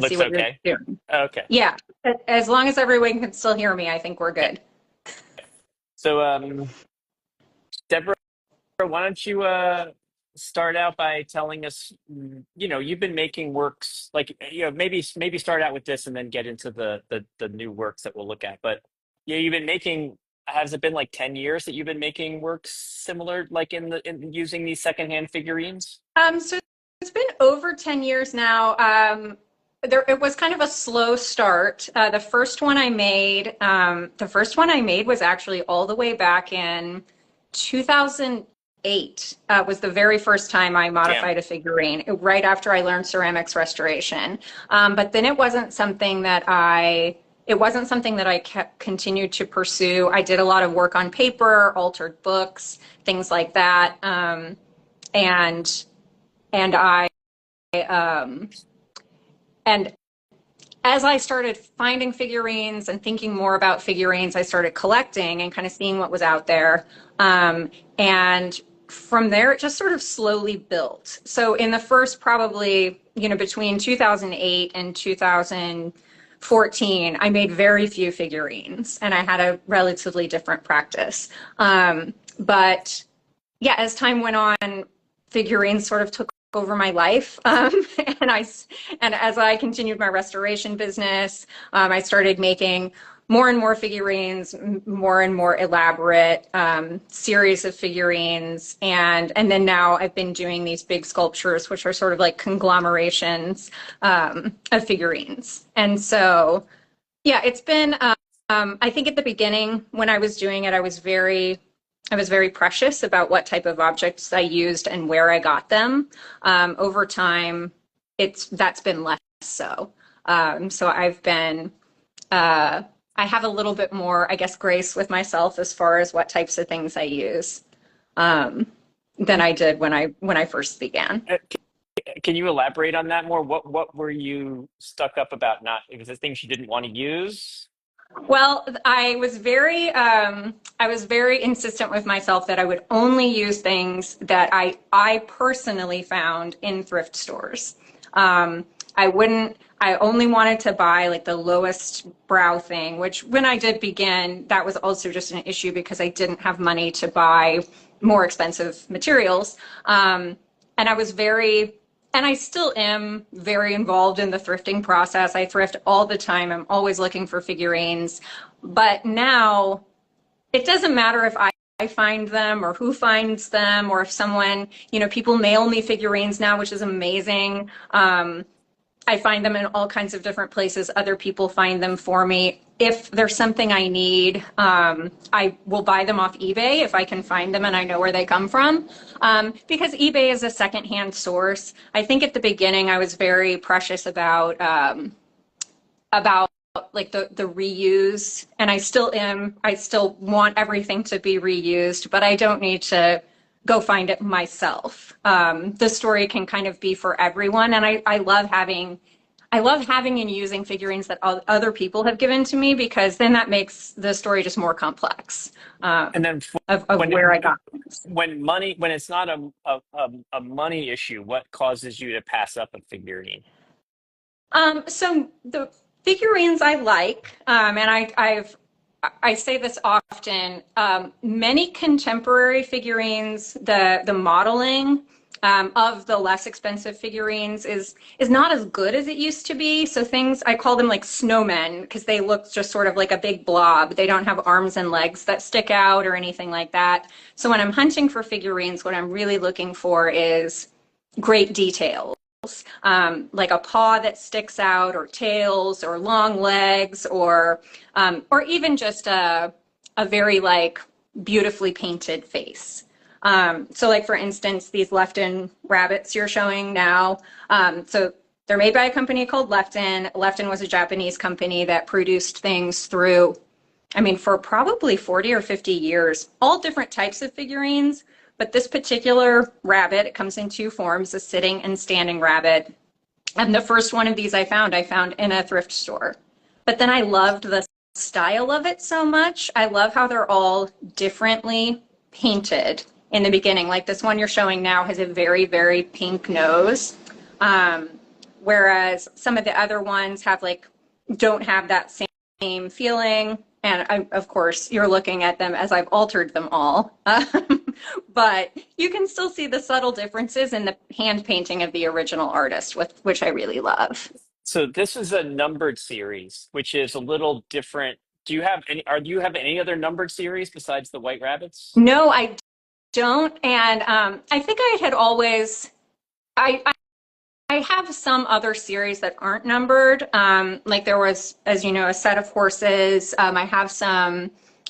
see Looks what you're okay. doing. Okay. Yeah, as long as everyone can still hear me, I think we're Okay. good. So, Deborah, why don't you start out by telling us, you've been making works like, maybe start out with this and then get into the new works that we'll look at. But yeah, you've been making, has it been like 10 years that you've been making works similar, like in using these secondhand figurines? So it's been over 10 years now. It was kind of a slow start. The first one I made was actually all the way back in 2008. Was the very first time I Damn. modified a figurine, right after I learned ceramics restoration. But then it wasn't something that I continued to pursue. I did a lot of work on paper, altered books, things like that. And and I um, and as I started finding figurines and thinking more about figurines, I started collecting and kind of seeing what was out there. And from there, it just sort of slowly built. So in the first probably, between 2008 and 2014, I made very few figurines and I had a relatively different practice. But yeah, as time went on, figurines sort of took over my life. And as I continued my restoration business, I started making more and more figurines, more and more elaborate series of figurines, and then now I've been doing these big sculptures, which are sort of like conglomerations of figurines. And so, yeah, it's been. I think at the beginning when I was doing it, I was very precious about what type of objects I used and where I got them. Over time, that's been less so. So I have a little bit more, I guess, grace with myself as far as what types of things I use than I did when I first began. Can you elaborate on that more? What were you stuck up about? Not, was it things you didn't want to use? Well, I was very insistent with myself that I would only use things that I personally found in thrift stores. I wouldn't, I only wanted to buy like the lowest brow thing, which when I did begin, that was also just an issue because I didn't have money to buy more expensive materials. And I was very, and I still am very involved in the thrifting process. I thrift all the time. I'm always looking for figurines. But now it doesn't matter if I find them or who finds them or if someone, people mail me figurines now, which is amazing. I find them in all kinds of different places. Other people find them for me. If there's something I need, I will buy them off eBay if I can find them and I know where they come from. Because eBay is a secondhand source. I think at the beginning I was very precious about like the reuse, and I still am. I still want everything to be reused, but I don't need to go find it myself. The story can kind of be for everyone, and I love having and using figurines that other people have given to me because then that makes the story just more complex And then of when where I got things. when it's not a money issue, what causes you to pass up a figurine? So the figurines I like, and I say this often. Many contemporary figurines, the modeling of the less expensive figurines is not as good as it used to be. So things I call them like snowmen because they look just sort of like a big blob. They don't have arms and legs that stick out or anything like that. So when I'm hunting for figurines, what I'm really looking for is great details, like a paw that sticks out, or tails, or long legs, or even just a very like beautifully painted face. So, like for instance, these Lefton rabbits you're showing now. So they're made by a company called Lefton. Lefton was a Japanese company that produced things through, I mean, for probably 40 or 50 years, all different types of figurines. But this particular rabbit, it comes in two forms, a sitting and standing rabbit. And the first one of these I found in a thrift store. But then I loved the style of it so much. I love how they're all differently painted in the beginning. Like this one you're showing now has a very, very pink nose. Um, whereas some of the other ones have like, don't have that same feeling. And of course, you're looking at them as I've altered them all. But you can still see the subtle differences in the hand painting of the original artist, which I really love. So this is a numbered series, which is a little different. Do you have any other numbered series besides the White Rabbits? No, I don't. And I think I had always, I have some other series that aren't numbered. Like there was, as you know, a set of horses. I have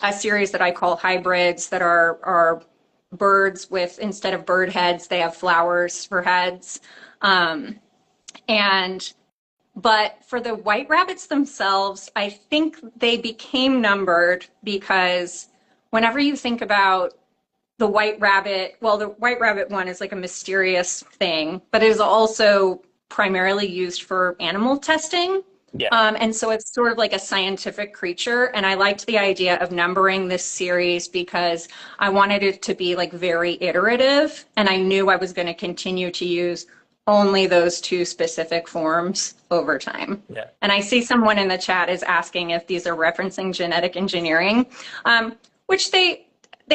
a series that I call hybrids that are birds with, instead of bird heads, they have flowers for heads. Um, and but for the white rabbits themselves, I think they became numbered because whenever you think about the white rabbit, well, the white rabbit one is like a mysterious thing, but it is also primarily used for animal testing. Yeah. And so it's sort of like a scientific creature. And I liked the idea of numbering this series because I wanted it to be like very iterative. And I knew I was going to continue to use only those two specific forms over time. Yeah. And I see someone in the chat is asking if these are referencing genetic engineering, which they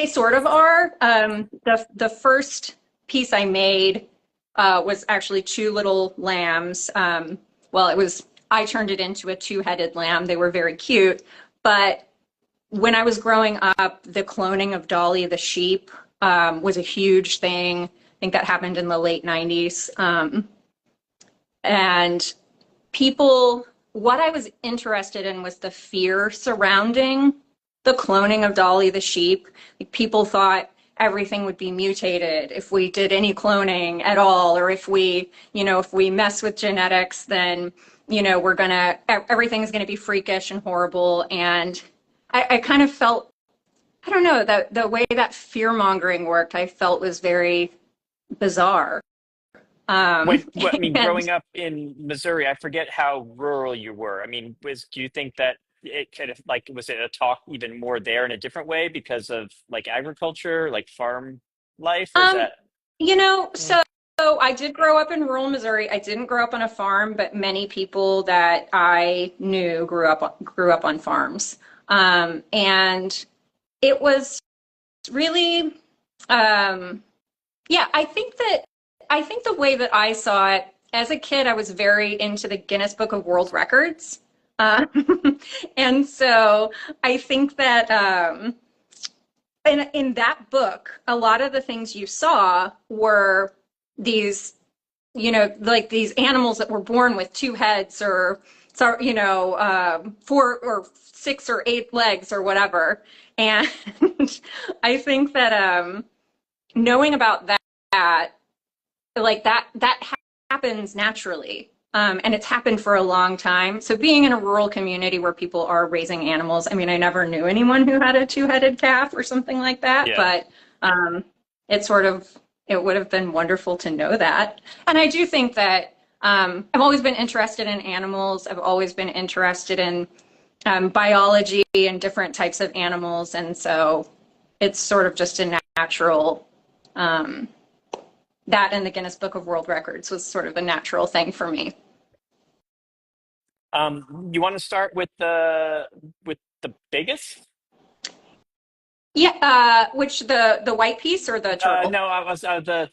sort of are. The first piece I made was actually two little lambs. I turned it into a two-headed lamb. They were very cute. But when I was growing up, the cloning of Dolly the sheep was a huge thing. I think that happened in the late 90s. And what I was interested in was the fear surrounding the cloning of Dolly the sheep. Like, people thought everything would be mutated if we did any cloning at all, or if we mess with genetics, then, everything's gonna be freakish and horrible. And I kind of felt, I don't know, the way that fear mongering worked, I felt was very bizarre. I mean, And growing up in Missouri, I forget how rural you were. I mean, do you think that it kind of like, was it a talk even more there in a different way because of like agriculture, like farm life, or is um, that? Mm. so I did grow up in rural Missouri. I didn't grow up on a farm, but many people that I knew grew up on farms. And it was really, yeah, I think the way that I saw it as a kid, I was very into the Guinness Book of World Records. Uh, and so I think that in that book, a lot of the things you saw were these, like these animals that were born with two heads, or, so, four or six or eight legs or whatever. And I think that knowing about that, like that happens naturally. And it's happened for a long time. So being in a rural community where people are raising animals, I mean, I never knew anyone who had a two-headed calf or something like that, Yeah. but it would have been wonderful to know that. And I do think that I've always been interested in animals. I've always been interested in biology and different types of animals. And so it's sort of just a natural, that and the Guinness Book of World Records was sort of a natural thing for me. You want to start with the biggest? Yeah, which the white piece or the turtle? No, I was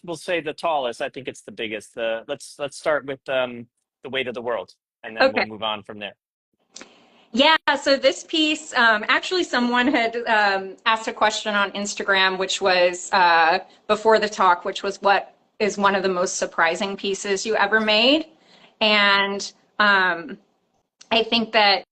we'll say the tallest. I think it's the biggest. Let's start with the weight of the world, and then we'll Okay. move on from there. Yeah, so this piece, actually someone had asked a question on Instagram, which was before the talk, which was, what is one of the most surprising pieces you ever made? And I think that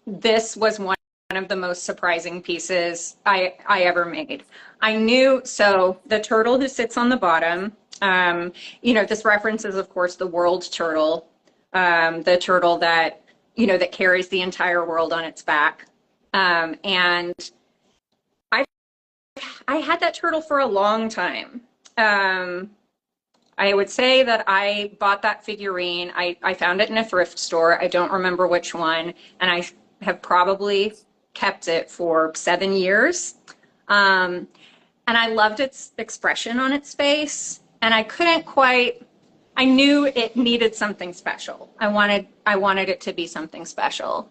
this was one of the most surprising pieces I ever made. I knew, so the turtle who sits on the bottom, this references, of course, the world turtle, the turtle that, that carries the entire world on its back. And I had that turtle for a long time. I would say that I bought that figurine. I found it in a thrift store. I don't remember which one. And I have probably kept it for 7 years. And I loved its expression on its face. And I I knew it needed something special. I wanted it to be something special.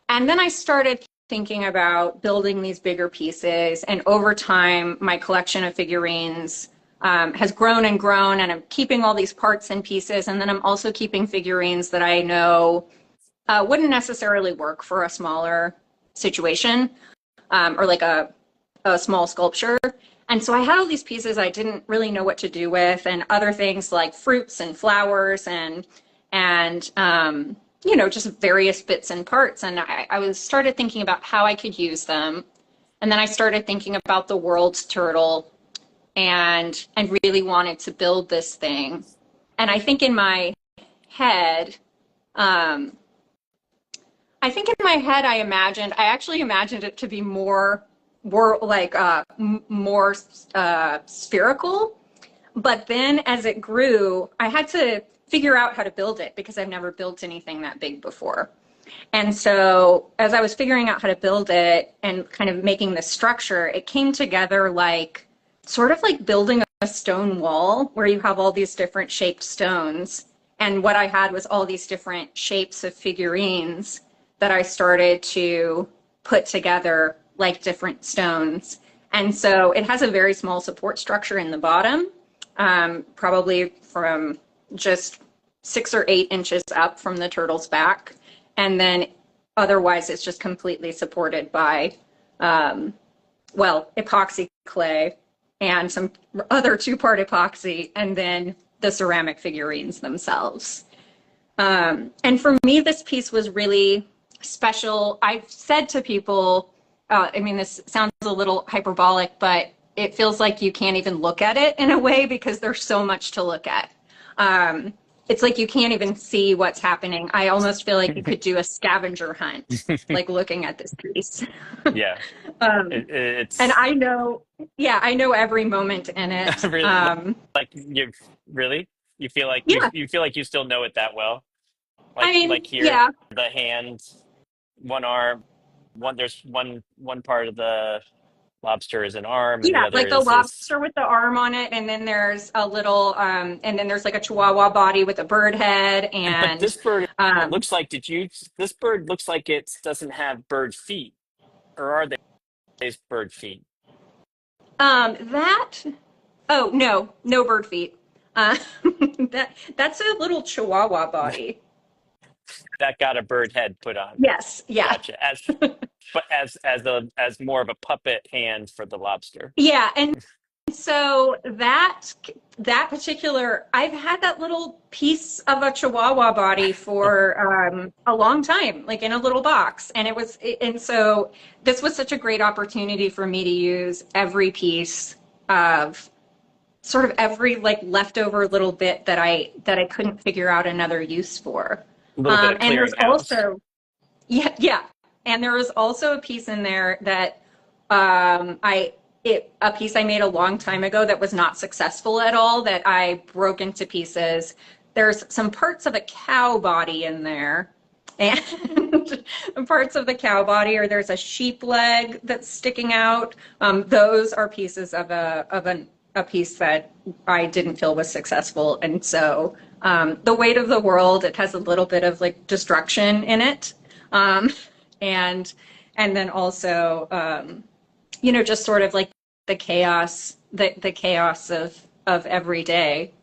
And then I started thinking about building these bigger pieces. And over time, my collection of figurines has grown and grown. And I'm keeping all these parts and pieces. And then I'm also keeping figurines that I know wouldn't necessarily work for a smaller situation or like a small sculpture. And so I had all these pieces I didn't really know what to do with, and other things like fruits and flowers and you know, just various bits and parts. And I was started thinking about how I could use them. And then I started thinking about the world's turtle and really wanted to build this thing. And head, um, I think in my head, I actually imagined it to be more spherical. But then as it grew, I had to figure out how to build it because I've never built anything that big before. And so as I was figuring out how to build it and kind of making the structure, it came together like sort of like building a stone wall where you have all these different shaped stones. And what I had was all these different shapes of figurines that I started to put together like different stones. And so it has a very small support structure in the bottom, probably from just 6 or 8 inches up from the turtle's back. And then otherwise it's just completely supported by, epoxy clay and some other 2-part epoxy, and then the ceramic figurines themselves. And for me, this piece was really special. I've said to people, this sounds a little hyperbolic, but it feels like you can't even look at it in a way because there's so much to look at. It's like you can't even see what's happening. I almost feel like you could do a scavenger hunt, like looking at this piece. Yeah. And It's I know every moment in it. really like you really you feel like Yeah, you feel like you still know it that well. I mean, Like here, yeah, the hand, one arm, one part of the lobster is an arm, and the yeah, other like the is this. lobster with the arm on it, and then there's and then there's like a chihuahua body with a bird head, But and this bird, it um, looks like. Did you? This bird looks like it doesn't have bird feet, or are they bird feet? that, oh, no, no bird feet. Uh, that's a little chihuahua body. That got a bird head put on. Yes, yeah. Gotcha. But as more of a puppet hand for the lobster. Yeah, and so that particular, I've had that little piece of a Chihuahua body for a long time, like in a little box, and so this was such a great opportunity for me to use every piece of sort of every like leftover little bit that I couldn't figure out another use for. A little bit of And there's clearinghouse. also yeah, and there was also a piece in there that a piece I made a long time ago that was not successful at all that I broke into pieces. There's some parts of a cow body in there, and parts of the cow body, or there's a sheep leg that's sticking out. Those are pieces of a piece that I didn't feel was successful, and so the weight of the world, it has a little bit of like destruction in it, um, and and then also just sort of like the chaos of every day.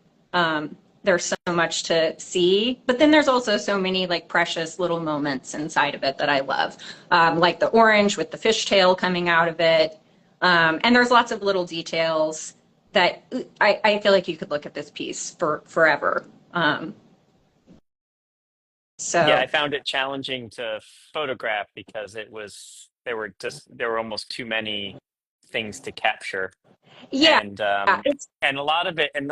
There's so much to see, but then there's also so many like precious little moments inside of it that I love, like the orange with the fishtail coming out of it. And there's lots of little details that I feel like you could look at this piece for forever. Yeah, I So found it challenging to photograph because there were almost too many things to capture, yeah, and it's a lot of it, the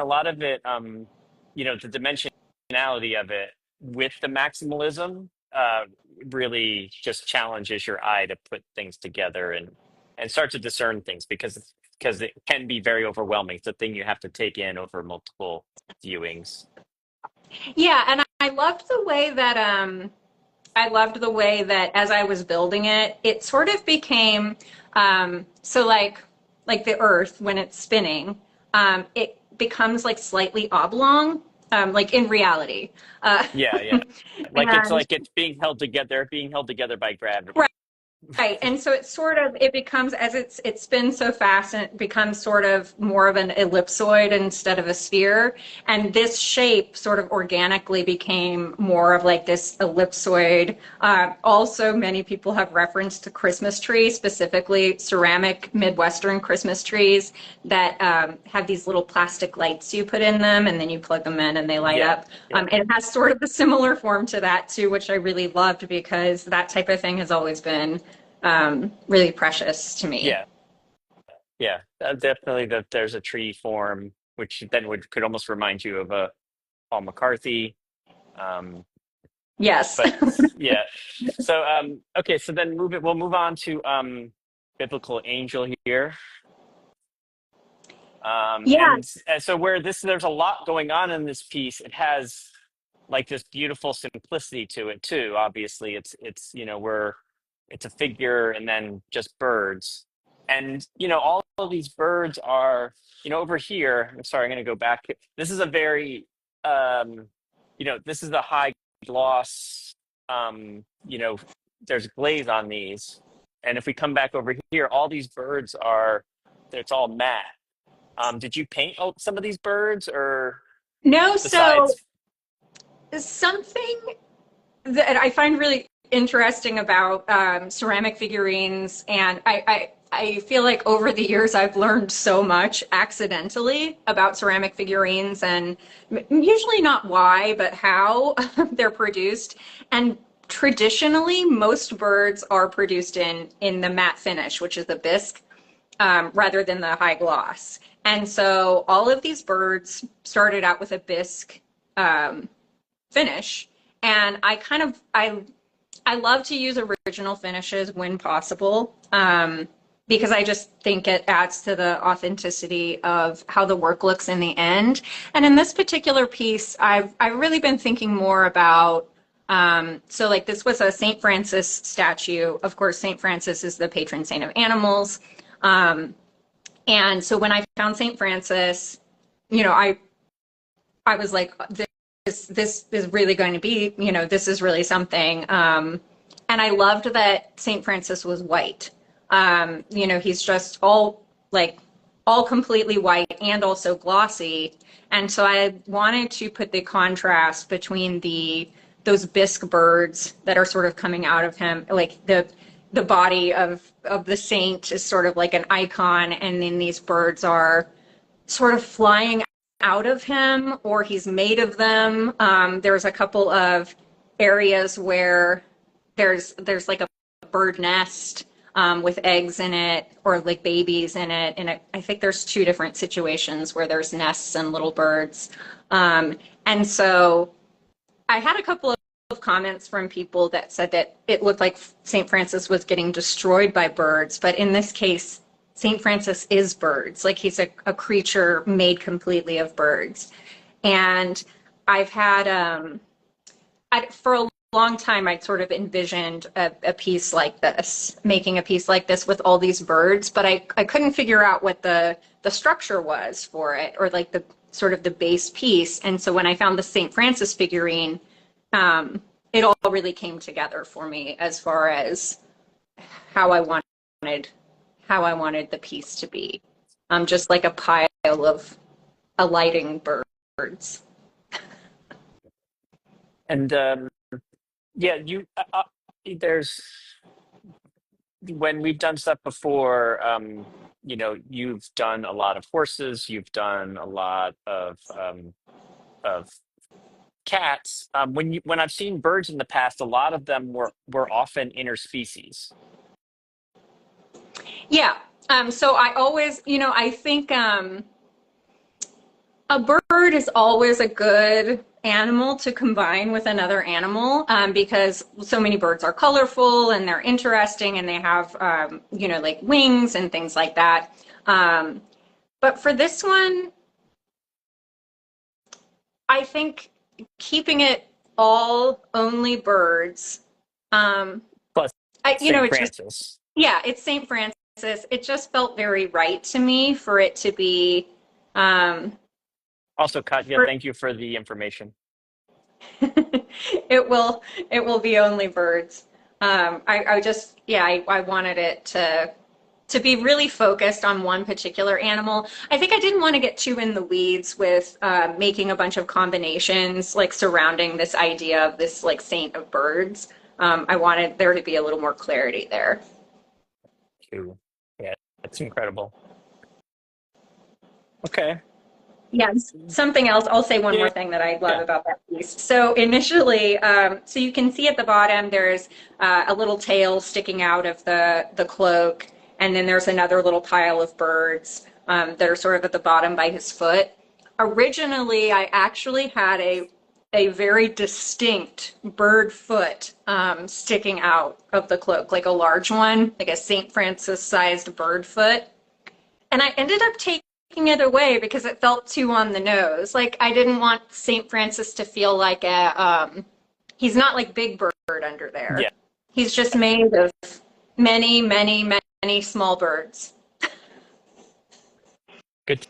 dimensionality of it with the maximalism really just challenges your eye to put things together and start to discern things because it can be very overwhelming. It's a thing you have to take in over multiple viewings. yeah, and I loved the way that as I was building it, it sort of became so like the Earth when it's spinning, it becomes like slightly oblong. like in reality. Uh, Yeah, yeah. and Like it's being held together by right. gravity. Right. And so it's sort of it becomes as it spins so fast and it becomes sort of more of an ellipsoid instead of a sphere. And this shape sort of organically became more of like this ellipsoid. Also, many people have referenced to Christmas trees, specifically ceramic Midwestern Christmas trees that have these little plastic lights you put in them and then you plug them in and they light Yeah, up. yeah, And it has sort of a similar form to that too, which I really loved because that type of thing has always been really precious to me. yeah, yeah. Definitely that there's a tree form, which then would could almost remind you of a Paul McCarthy. Um, Yes. but yeah. So okay, so then we'll move on to biblical angel here. Yeah. And so where this there's a lot going on in this piece. It has like this beautiful simplicity to it too. Obviously, it's you know we're it's a figure and then just birds, and you know all of these birds are over here. I'm sorry, I'm going to go back. This is a very this is a high gloss. You know, there's glaze on these, and if we come back over here, all these birds are it's all matte. Did you paint some of these birds, or No, so besides? something that I find really interesting about ceramic figurines, and I feel like over the years I've learned so much accidentally about ceramic figurines, and usually not why, but how they're produced. And traditionally, most birds are produced in the matte finish, which is the bisque, rather than the high gloss. And so all of these birds started out with a bisque um, finish, and I love to use original finishes when possible, because I just think it adds to the authenticity of how the work looks in the end. And in this particular piece, I've really been thinking more about. So like this was a Saint Francis statue. Of course, Saint Francis is the patron saint of animals. Um, and so when I found Saint Francis, you know, I was like, this is really going to be, this is really something. And I loved that St. Francis was white. He's just all completely white and also glossy. And so I wanted to put the contrast between those bisque birds that are sort of coming out of him, like the body of the saint is sort of like an icon, and then these birds are sort of flying out of him, or he's made of them. There's a couple of areas where there's like a bird nest with eggs in it, or like babies in it. And I think there's two different situations where there's nests and little birds. And so I had a couple of comments from people that said that it looked like St. Francis was getting destroyed by birds, but in this case, St. Francis is birds. Like he's a creature made completely of birds. And I've had, for a long time, I'd sort of envisioned a piece like this, making a piece like this with all these birds, but I couldn't figure out what the structure was for it, or like the sort of the base piece. And so when I found the St. Francis figurine, it all really came together for me as far as how I wanted how I wanted the piece to be. Just like a pile of alighting birds. And yeah, there's when we've done stuff before, you've done a lot of horses, you've done a lot of cats. When I've seen birds in the past, a lot of them were often interspecies. Yeah. So I always, I think a bird is always a good animal to combine with another animal, because so many birds are colorful and they're interesting and they have, like wings and things like that. But for this one, I think keeping it all only birds, um, Plus St. it just, Francis. yeah, it's St. Francis. It just felt very right to me for it to be, um, Also, Katya, For- thank you for the information. It will be only birds. I just yeah I wanted it to be really focused on one particular animal. I think I didn't want to get too in the weeds with making a bunch of combinations like surrounding this idea of this like saint of birds. I wanted there to be a little more clarity there. Cool. Yeah, that's incredible. Okay. Yes. Something else, I'll say one more Yeah. thing that I love Yeah. about that piece. So initially, so you can see at the bottom, there's a little tail sticking out of the cloak, and then there's another little pile of birds that are sort of at the bottom by his foot. Originally, I actually had a very distinct bird foot sticking out of the cloak, like a large one, like a St. Francis sized bird foot. And I ended up taking it away because it felt too on the nose. Like I didn't want St. Francis to feel like he's not like Big Bird under Yeah. there. He's just made of many, many, many small birds. Good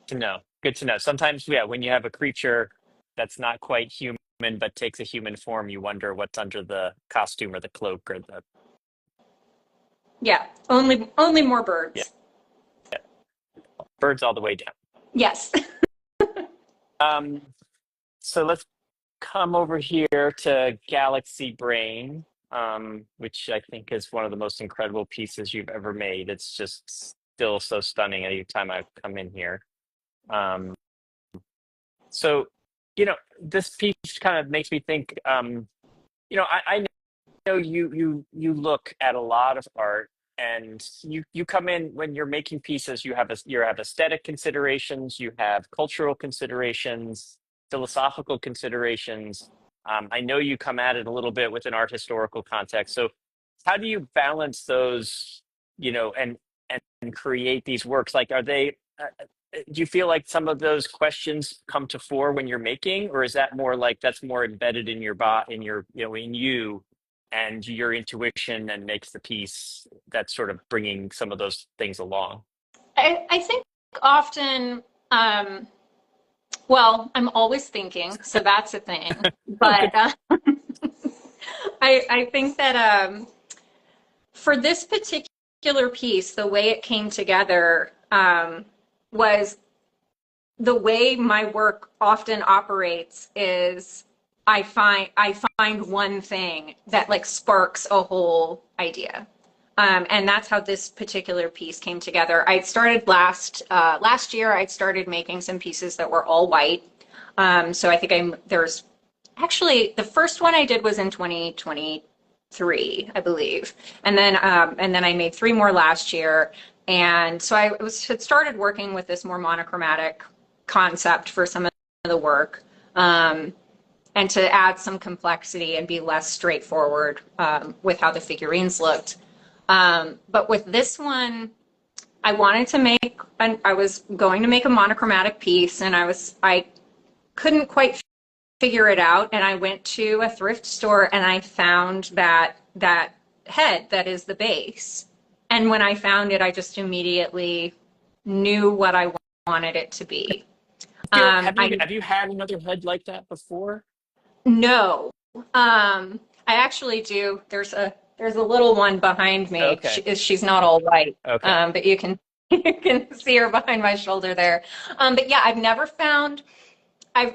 to know. Good to know. Sometimes, yeah, when you have a creature that's not quite human but takes a human form, you wonder what's under the costume or the cloak or the Yeah, only more yeah, birds. birds all the way down. Yes. Um, so let's come over here to Galaxy Brain, which I think is one of the most incredible pieces you've ever made. It's just still so stunning every time I come in here. Um, so, this piece kind of makes me think, I know you look at a lot of art and you come in when you're making pieces, you have aesthetic considerations, you have cultural considerations, philosophical considerations. I know you come at it a little bit with an art historical context. So how do you balance those, and create these works? Like, are they do you feel like some of those questions come to fore when you're making, or is that more like that's more embedded in your in your, in you and your intuition and makes the piece that's sort of bringing some of those things along? I think often, um, well, I'm always thinking, so that's a thing. Oh, But good. I think that for this particular piece, the way it came together was the way my work often operates is I find one thing that like sparks a whole idea. And that's how this particular piece came together. I started last year. I started making some pieces that were all white. So I think there's actually the first one I did was in 2023, I believe, and then I made three more last year. And so had started working with this more monochromatic concept for some of the work, and to add some complexity and be less straightforward with how the figurines looked. But with this one, I wanted to make, I was going to make a monochromatic piece, and I couldn't quite figure it out. And I went to a thrift store and I found that head that is the base. And when I found it, I just immediately knew what I wanted it to be. I Have you had another head like that before? No. I actually do. There's a little one behind me. Okay. She's not all white, Okay. but you can you can see her behind my shoulder there. But yeah, I've never found a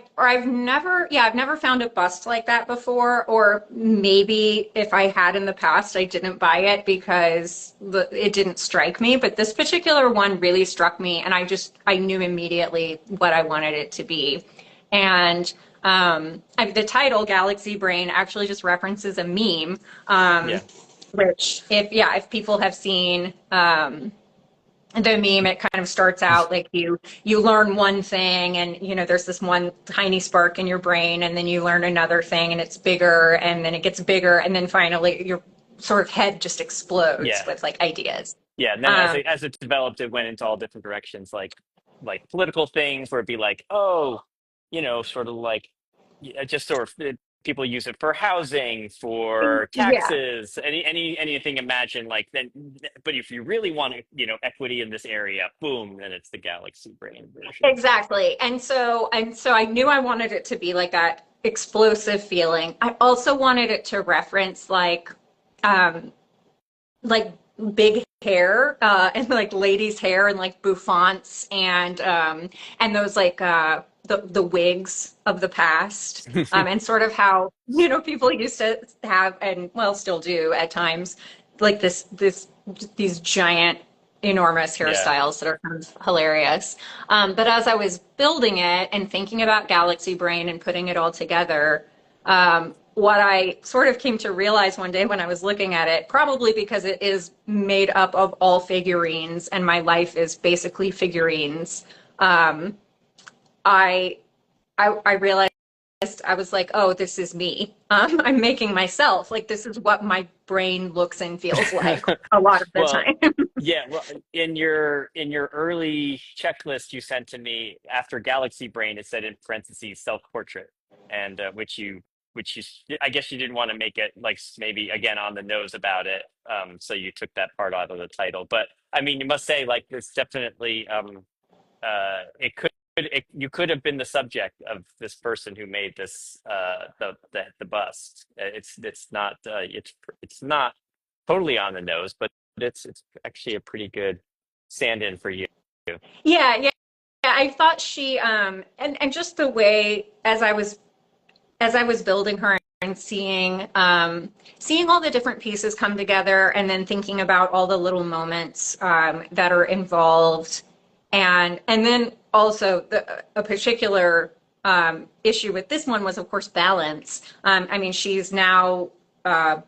bust like that before. Or maybe if I had in the past, I didn't buy it because it didn't strike me. But this particular one really struck me, and I knew immediately what I wanted it to be. And the title Galaxy Brain actually just references a meme, Yeah. which if people have seen the meme, it kind of starts out like you learn one thing, and there's this one tiny spark in your brain, and then you learn another thing and it's bigger, and then it gets bigger, and then finally your sort of head just explodes Yeah. with like ideas. Yeah. And then Um, as it developed, it went into all different directions, like political things where it'd be like, oh, sort of like, yeah, just sort of people use it for housing, for Yeah. taxes, anything. Imagine like then, but if you really want equity in this area, boom, then it's the Galaxy Brain version. Exactly. And so I knew I wanted it to be like that explosive feeling. I also wanted it to reference um like big hair and like ladies' hair and like bouffants and those the wigs of the past and sort of how people used to have and well still do at times like these giant enormous Yeah. hairstyles that are kind of hilarious. But as I was building it and thinking about Galaxy Brain and putting it all together, what I sort of came to realize one day when I was looking at it, probably because it is made up of all figurines and my life is basically figurines, um, I, I realized I was like, oh, this is me. I'm making myself. Like, this is what my brain looks and feels like a lot of the Well, time. yeah, well, in your early checklist you sent to me after Galaxy Brain, it said in parentheses self-portrait, and I guess you didn't want to make it like maybe again on the nose about it, so you took that part out of the title. But I mean, you must say like it's definitely you could have been the subject of this person who made this the bust. It's not totally on the nose, but it's actually a pretty good stand-in for you. Yeah, yeah. Yeah, I thought she and just the way as I was building her and seeing all the different pieces come together and then thinking about all the little moments that are involved and then also a particular issue with this one was of course balance. I mean she's now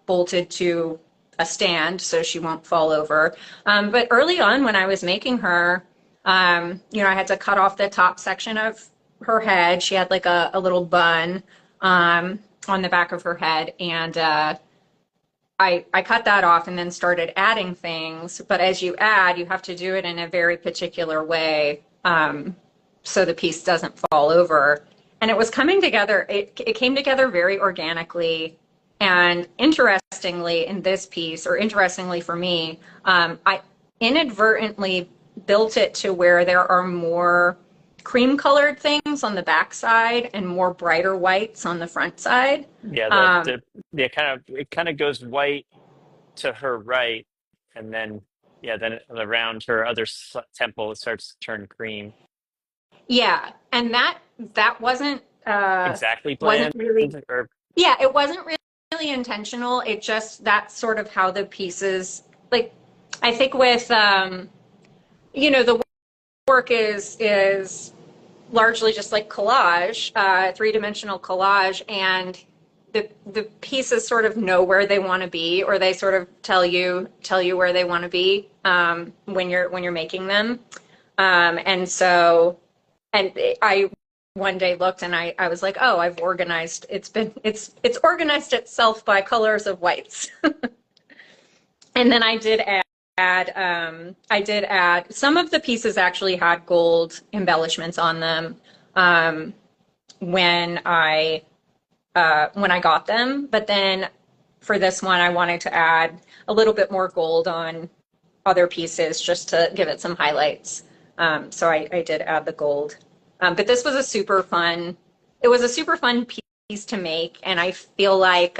bolted to a stand so she won't fall over. But early on when I was making her, I had to cut off the top section of her head. She had like a little bun on the back of her head, and I cut that off and then started adding things. But as you add, you have to do it in a very particular way so the piece doesn't fall over. And it was coming together. It came together very organically. And interestingly, in this piece, or interestingly for me, I inadvertently built it to where there are more cream colored things on the back side and more brighter whites on the front side. Yeah, Um, it kind of goes white to her right, and then yeah, then around her other temple it starts to turn cream. yeah, and that Exactly wasn't planned, really or yeah, it wasn't really intentional. It just that's sort of how the pieces like I think with the work is largely just like collage, three-dimensional collage, and the pieces sort of know where they want to be, or they sort of tell you where they want to be when you're making them. And so, and I one day looked and I was like, oh, I've organized. It's organized itself by colors of whites. And then I did add some of the pieces actually had gold embellishments on them when I got them, but then for this one I wanted to add a little bit more gold on other pieces just to give it some highlights. So I did add the gold. But this was a super fun. It was a super fun piece to make, and I feel like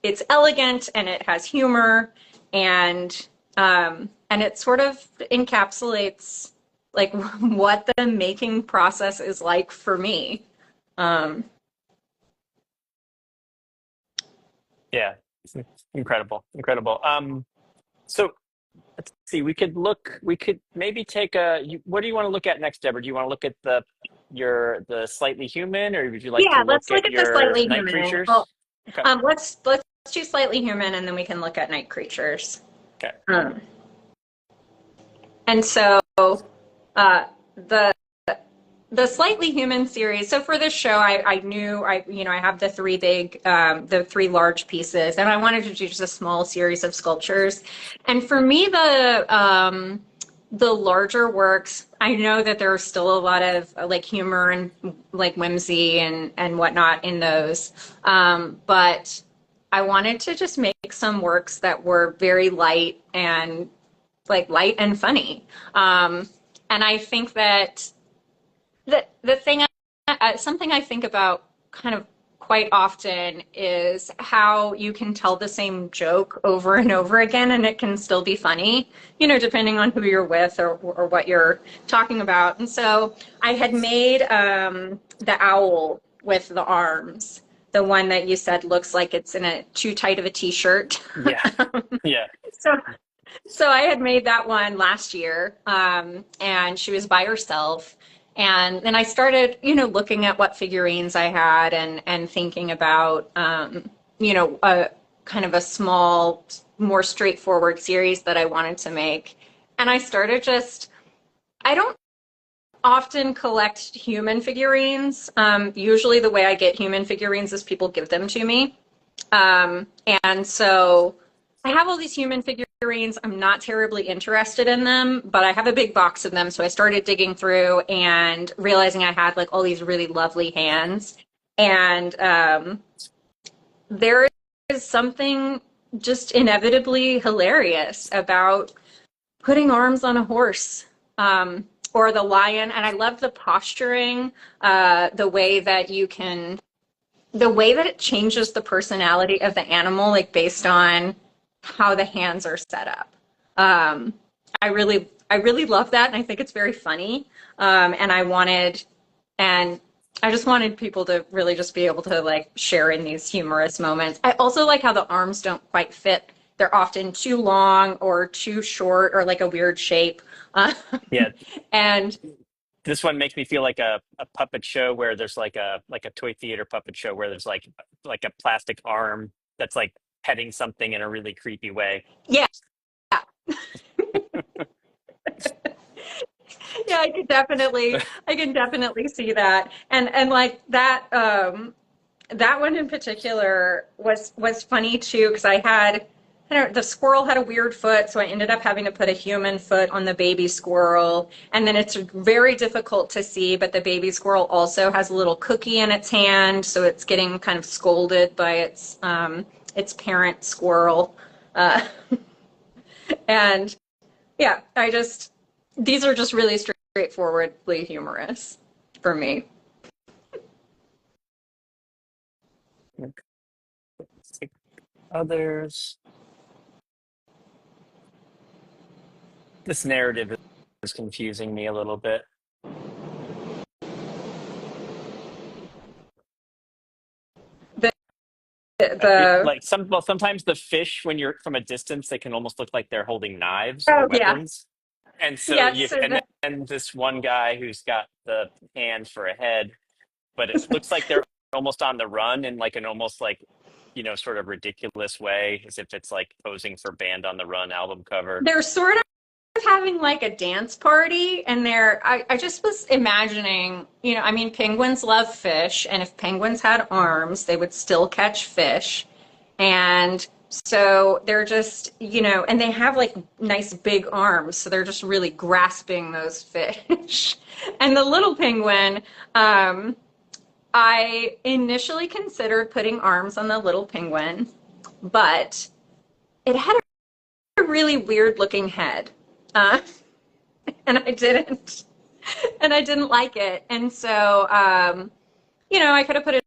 it's elegant and it has humor and it sort of encapsulates like what the making process is like for me. Um, yeah, it's incredible, incredible. So let's see. We could maybe take what do you want to look at next, Deborah? Do you want to look at the slightly human, or would you like to yeah, look let's look at at the your slightly night human. Well, creatures? Okay. let's do slightly human, and then we can look at night creatures. Okay. Um, and so uh, the the slightly human series. So for this show, I knew I have the three large pieces, and I wanted to do just a small series of sculptures. And for me, the larger works, I know that there are still a lot of like humor and like whimsy and whatnot in those. But I wanted to just make some works that were very light and like light and funny. And I think that the thing, something I think about kind of quite often is how you can tell the same joke over and over again and it can still be funny, depending on who you're with or what you're talking about. And so I had made the owl with the arms, the one that you said looks like it's in a too tight of a t-shirt. Yeah. Yeah. So so I had made that one last year, and she was by herself. And then I started, looking at what figurines I had and thinking about, a kind of a small, more straightforward series that I wanted to make. And I started I don't often collect human figurines. Usually the way I get human figurines is people give them to me. And so I have all these human figurines. I'm not terribly interested in them, but I have a big box of them. So I started digging through and realizing I had like all these really lovely hands. And there is something just inevitably hilarious about putting arms on a horse. Or the lion, and I love the posturing, the way that it changes the personality of the animal, like based on how the hands are set up. I really love that, and I think it's very funny. And I just wanted people to really just be able to like share in these humorous moments. I also like how the arms don't quite fit. They're often too long or too short or like a weird shape. Uh, Yeah. and This one makes me feel like a puppet show where there's like a toy theater puppet show where there's like a plastic arm that's like petting something in a really creepy way. yeah, yeah, I can definitely see that. And like that, that one in particular was funny too because I don't, the squirrel had a weird foot, so I ended up having to put a human foot on the baby squirrel, and then it's very difficult to see, but the baby squirrel also has a little cookie in its hand, so it's getting kind of scolded by its parent squirrel, uh, and yeah, these are just really straightforwardly humorous for me. Others. This narrative is confusing me a little bit. The I feel the like sometimes the fish, when you're from a distance, they can almost look like they're holding knives or oh yeah, weapons. And so yes, you, so and then this one guy who's got the hands for a head, but it looks like they're almost on the run in like an almost like, sort of ridiculous way, as if it's like posing for Band on the Run album cover. they're sort of having like a dance party and I just was imagining, I mean, penguins love fish, and if penguins had arms they would still catch fish. And so they're just, and they have like nice big arms, so they're just really grasping those fish. And the little penguin, I initially considered putting arms on the little penguin, but it had a really weird looking head. Uh, and I didn't, and I didn't like it. And so, I could have put a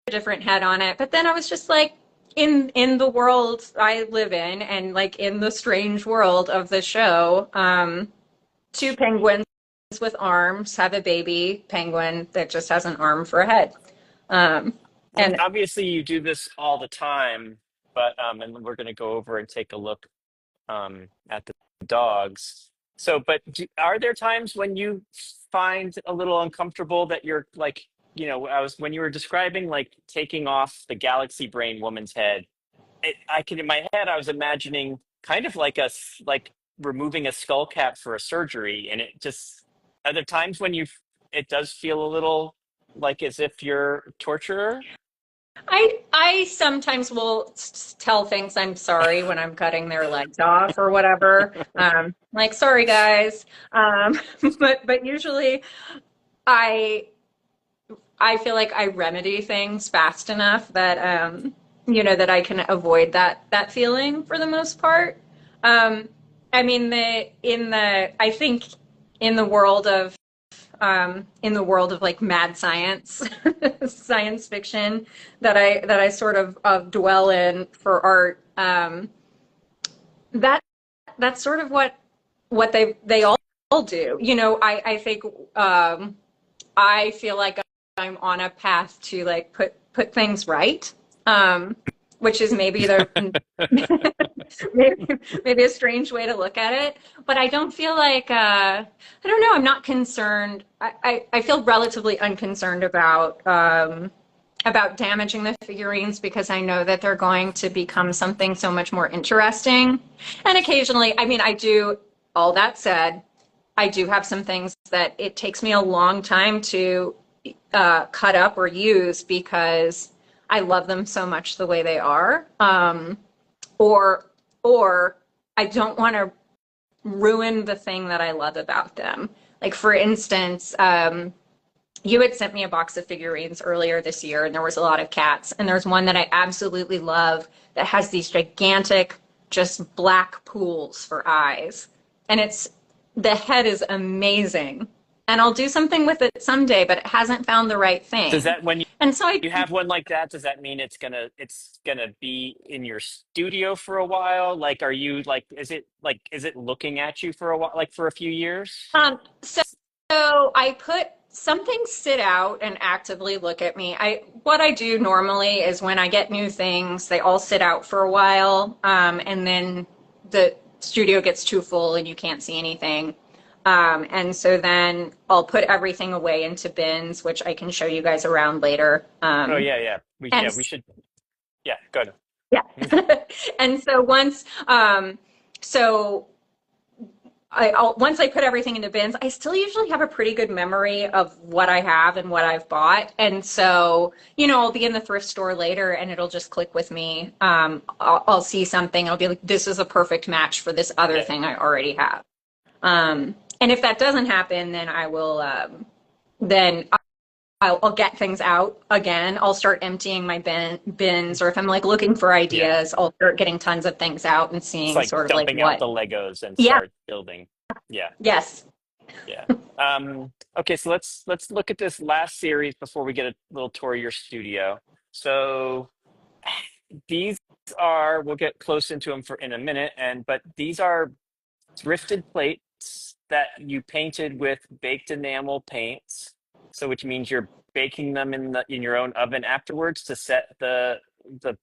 different head on it, but then I was just like, in the world I live in, and like in the strange world of the show, two penguins with arms have a baby penguin that just has an arm for a head. Um, And and obviously you do this all the time, but and we're going to go over and take a look at the dogs. So, but are there times when you find a little uncomfortable that you're like, I was when you were describing like taking off the galaxy brain woman's head, I can in my head I was imagining kind of like like removing a skull cap for a surgery, and it just are there times when it does feel a little like as if you're a torturer? I sometimes will tell things I'm sorry when I'm cutting their legs off or whatever. Like, sorry guys. But usually I I feel like I remedy things fast enough that that I can avoid that feeling for the most part. Um, I mean I think in the world of like mad science, science fiction that I sort of dwell in for art. That that's sort of what they all do. I think I feel like I'm on a path to like put things right, um, which is maybe maybe a strange way to look at it. But I don't feel like I don't know. I'm not concerned. I feel relatively unconcerned about damaging the figurines because I know that they're going to become something so much more interesting. And occasionally, I mean, I do. All that said, I do have some things that it takes me a long time to cut up or use because I love them so much the way they are. Or or I don't want to ruin the thing that I love about them. Like for instance, you had sent me a box of figurines earlier this year, and there was a lot of cats. And there's one that I absolutely love that has these gigantic, just black pools for eyes. And the head is amazing. And I'll do something with it someday, but it hasn't found the right Does thing. that when And so I you have one like that, does that mean it's gonna be in your studio for a while? Like, are you like, is it looking at you for a while, like for a few years? Um, so, so I put some things sit out and actively look at me. What I do normally is when I get new things, they all sit out for a while, and then the studio gets too full and you can't see anything. And so then I'll put everything away into bins, which I can show you guys around later. Oh yeah, yeah. And We should. Yeah, good. yeah, and so so once I put everything into bins, I still usually have a pretty good memory of what I have and what I've bought. And so, I'll be in the thrift store later and it'll just click with me. I'll see something. I'll be like, this is a perfect match for this other Yeah. thing I already have. And if that doesn't happen, then then I'll get things out again. I'll start emptying my bins, or if I'm like looking for Yeah. ideas, I'll start getting tons of things out and It's seeing like sort of like dumping out what. the Legos and Yeah. start building. Yeah. Yes. Yeah. Okay, so let's look at this last series before we get a little tour of your studio. So these are, we'll get close into them for in a minute, but these are thrifted plates that you painted with baked enamel paints. So which means you're baking them in your own oven afterwards to set the the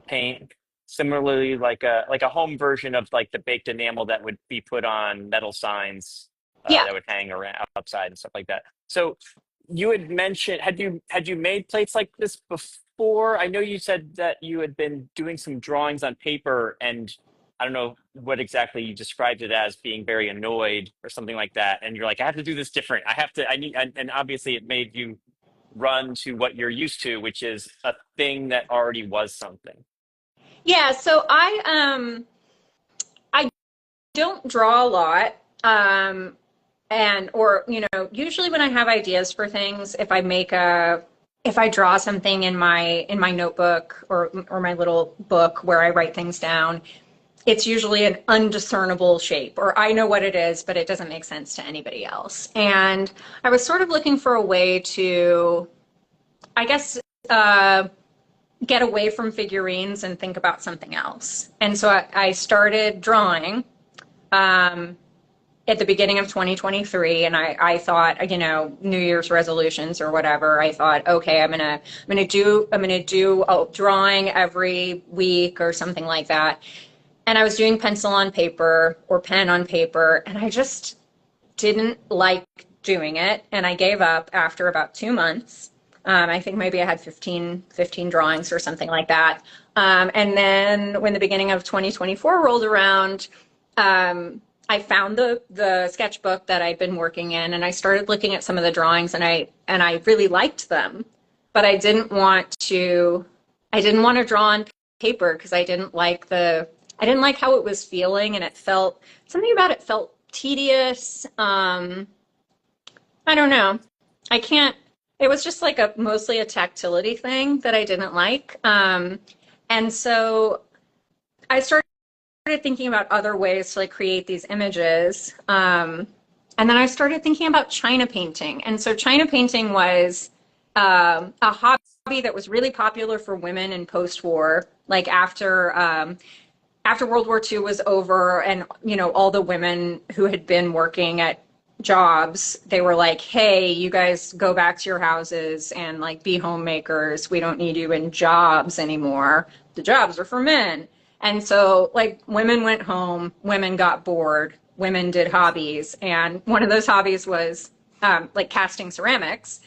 paint. Similarly, like a home version of like the baked enamel that would be put on metal signs Yeah. that would hang around outside and stuff like that. So you had mentioned, had you made plates like this before? I know you said that you had been doing some drawings on paper, and I don't know what exactly you described it as, being very annoyed or something like that. And you're like, I have to do this different. I need, and obviously it made you run to what you're used to, which is a thing that already was something. Yeah, so I don't draw a lot. And or usually when I have ideas for things, if I draw something in my notebook or my little book where I write things down, it's usually an undiscernible shape, or I know what it is, but it doesn't make sense to anybody else. And I was sort of looking for a way to, I guess, get away from figurines and think about something else. And so I started drawing um, at the beginning of 2023, and I thought, New Year's resolutions or whatever. I thought, okay, I'm gonna do a drawing every week or something like that. And I was doing pencil on paper or pen on paper, and I just didn't like doing it. And I gave up after about 2 months. I think maybe I had 15 drawings or something like that. And then when the beginning of 2024 rolled around, I found the sketchbook that I'd been working in, and I started looking at some of the drawings, and I really liked them. but I didn't want to draw on paper because I didn't like how it was feeling, and it felt, something about it felt tedious. I don't know. I can't, it was just like mostly a tactility thing that I didn't like. And so I started thinking about other ways to like create these images. And then I started thinking about China painting. And so China painting was a hobby that was really popular for women in post-war, like after World War II was over, and all the women who had been working at jobs, they were like, hey, you guys go back to your houses and like be homemakers. We don't need you in jobs anymore. The jobs are for men. And so like women went home, women got bored, women did hobbies. And one of those hobbies was like casting ceramics,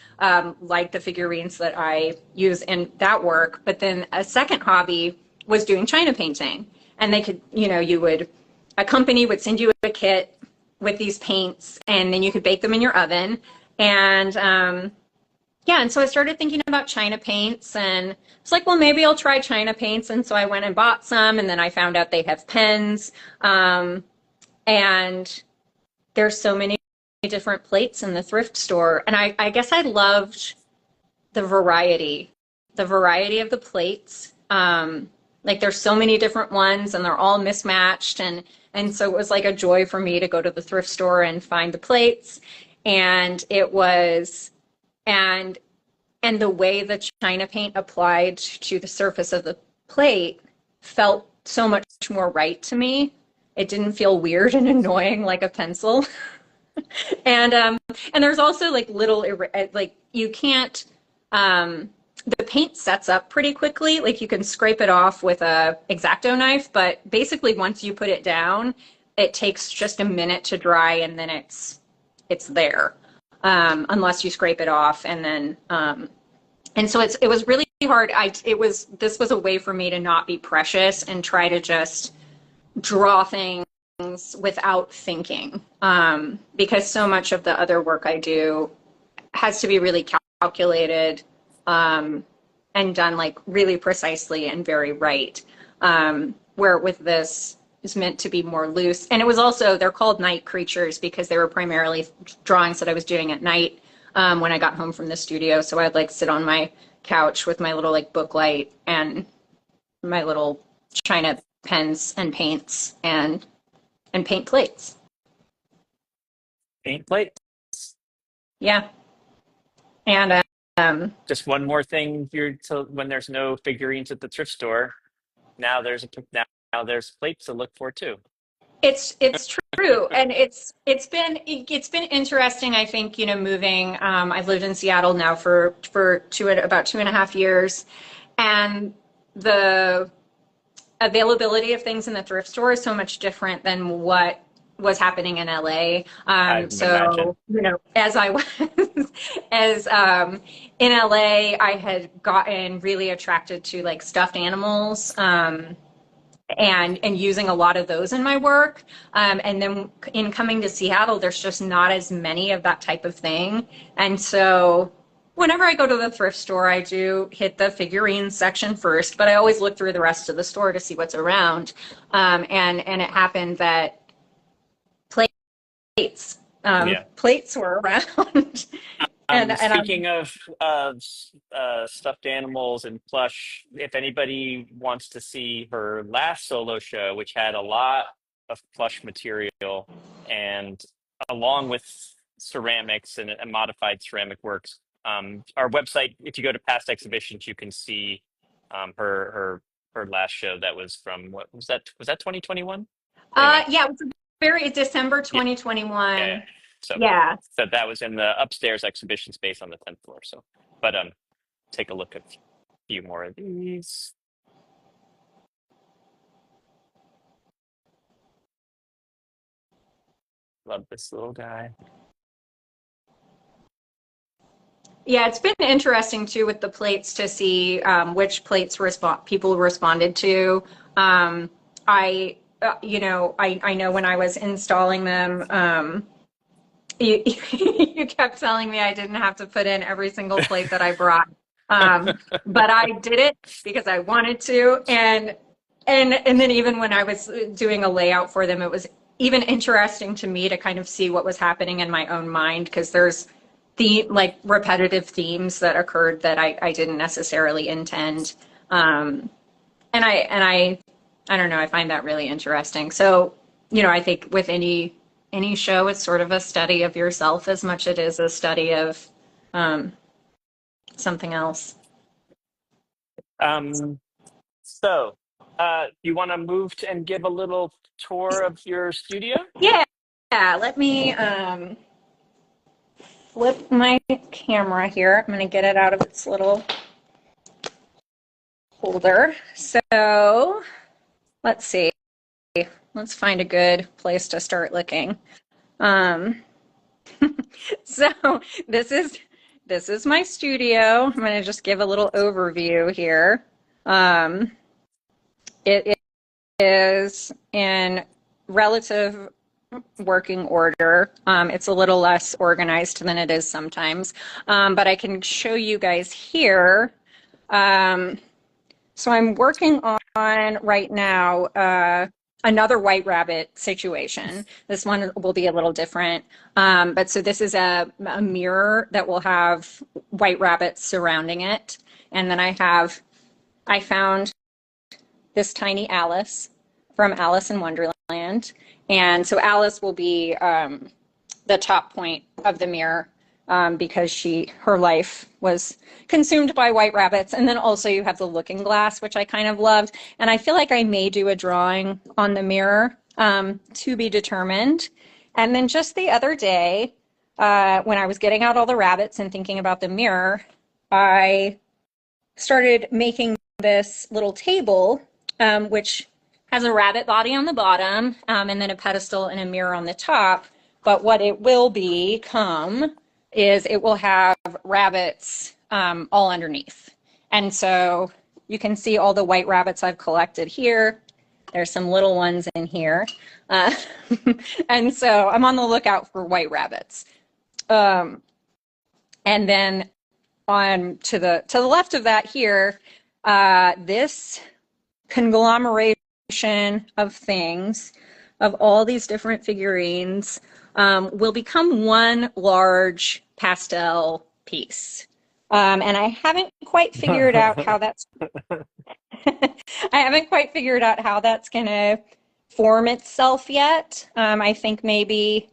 like the figurines that I use in that work. But then a second hobby was doing China painting. And they could, a company would send you a kit with these paints, and then you could bake them in your oven. And yeah, and so I started thinking about China paints, and it's like, well, maybe I'll try China paints. And so I went and bought some, and then I found out they have pens. And there's so many different plates in the thrift store. And I guess I loved the variety of the plates. Like there's so many different ones, and they're all mismatched. And so it was like a joy for me to go to the thrift store and find the plates. And it was, and the way the China paint applied to the surface of the plate felt so much more right to me. It didn't feel weird and annoying like a pencil. And there's also like like you can't, the paint sets up pretty quickly. Like you can scrape it off with a X-Acto knife, but basically once you put it down, it takes just a minute to dry, and then it's there, unless you scrape it off. And then and so it was really hard. This was a way for me to not be precious and try to just draw things without thinking, because so much of the other work I do has to be really calculated, and done like really precisely and very right. Where with this is meant to be more loose. And it was also, they're called night creatures because they were primarily drawings that I was doing at night, when I got home from the studio. So I'd like sit on my couch with my little like book light and my little China pens and paints and paint plates. Paint plate. Yeah. And Just one more thing, when there's no figurines at the thrift store, now there's plates to look for too. it's true, and it's been interesting. I think moving. I've lived in Seattle now for about 2.5 years, and the availability of things in the thrift store is so much different than what was happening in LA. I imagine. So, as I was as in LA, I had gotten really attracted to like stuffed animals, and using a lot of those in my work. And then in coming to Seattle, there's just not as many of that type of thing. And so whenever I go to the thrift store, I do hit the figurines section first, but I always look through the rest of the store to see what's around. And it happened that plates, Yeah. plates were around. and Speaking of stuffed animals and plush, if anybody wants to see her last solo show, which had a lot of plush material, and along with ceramics and modified ceramic works, our website, if you go to past exhibitions, you can see her last show. That was from, what was that? Was that 2021? Anyway, yeah, it was very December yeah, yeah, yeah. 2021. So Yeah. so that was in the upstairs exhibition space on the 10th floor. So, but take a look at a few more of these. Love this little guy. Yeah, it's been interesting too with the plates to see which plates people responded to. I know when I was installing them, you kept telling me I didn't have to put in every single plate that I brought. But I did it because I wanted to. And then even when I was doing a layout for them, it was even interesting to me to kind of see what was happening in my own mind because there's like repetitive themes that occurred that I didn't necessarily intend. And I don't know, I find that really interesting. So, I think with any show, it's sort of a study of yourself as much as it is a study of um, something else. Um, so, you want to move to and give a little tour of your studio? Yeah, let me flip my camera here. I'm going to get it out of its little holder. So let's see. Let's find a good place to start looking. Um, so this is this is my studio. I'm going to just give a little overview here. Um, it is in relative working order. It's a little less organized than it is sometimes, but I can show you guys here. Um, so I'm working on right now another white rabbit situation. This one will be a little different. But so this is a mirror that will have white rabbits surrounding it. And then I found this tiny Alice from Alice in Wonderland. And so Alice will be the top point of the mirror because her life was consumed by white rabbits. And then also you have the looking glass, which I kind of loved. And I feel like I may do a drawing on the mirror to be determined. And then just the other day, when I was getting out all the rabbits and thinking about the mirror, I started making this little table, which has a rabbit body on the bottom and then a pedestal and a mirror on the top. But what it will become is it will have rabbits all underneath. And so you can see all the white rabbits I've collected here. There's some little ones in here. And so I'm on the lookout for white rabbits. And then on to the left of that here, this conglomeration of things, of all these different figurines, will become one large pastel piece. And I haven't quite figured out how that's I haven't quite figured out how that's going to form itself yet. I think maybe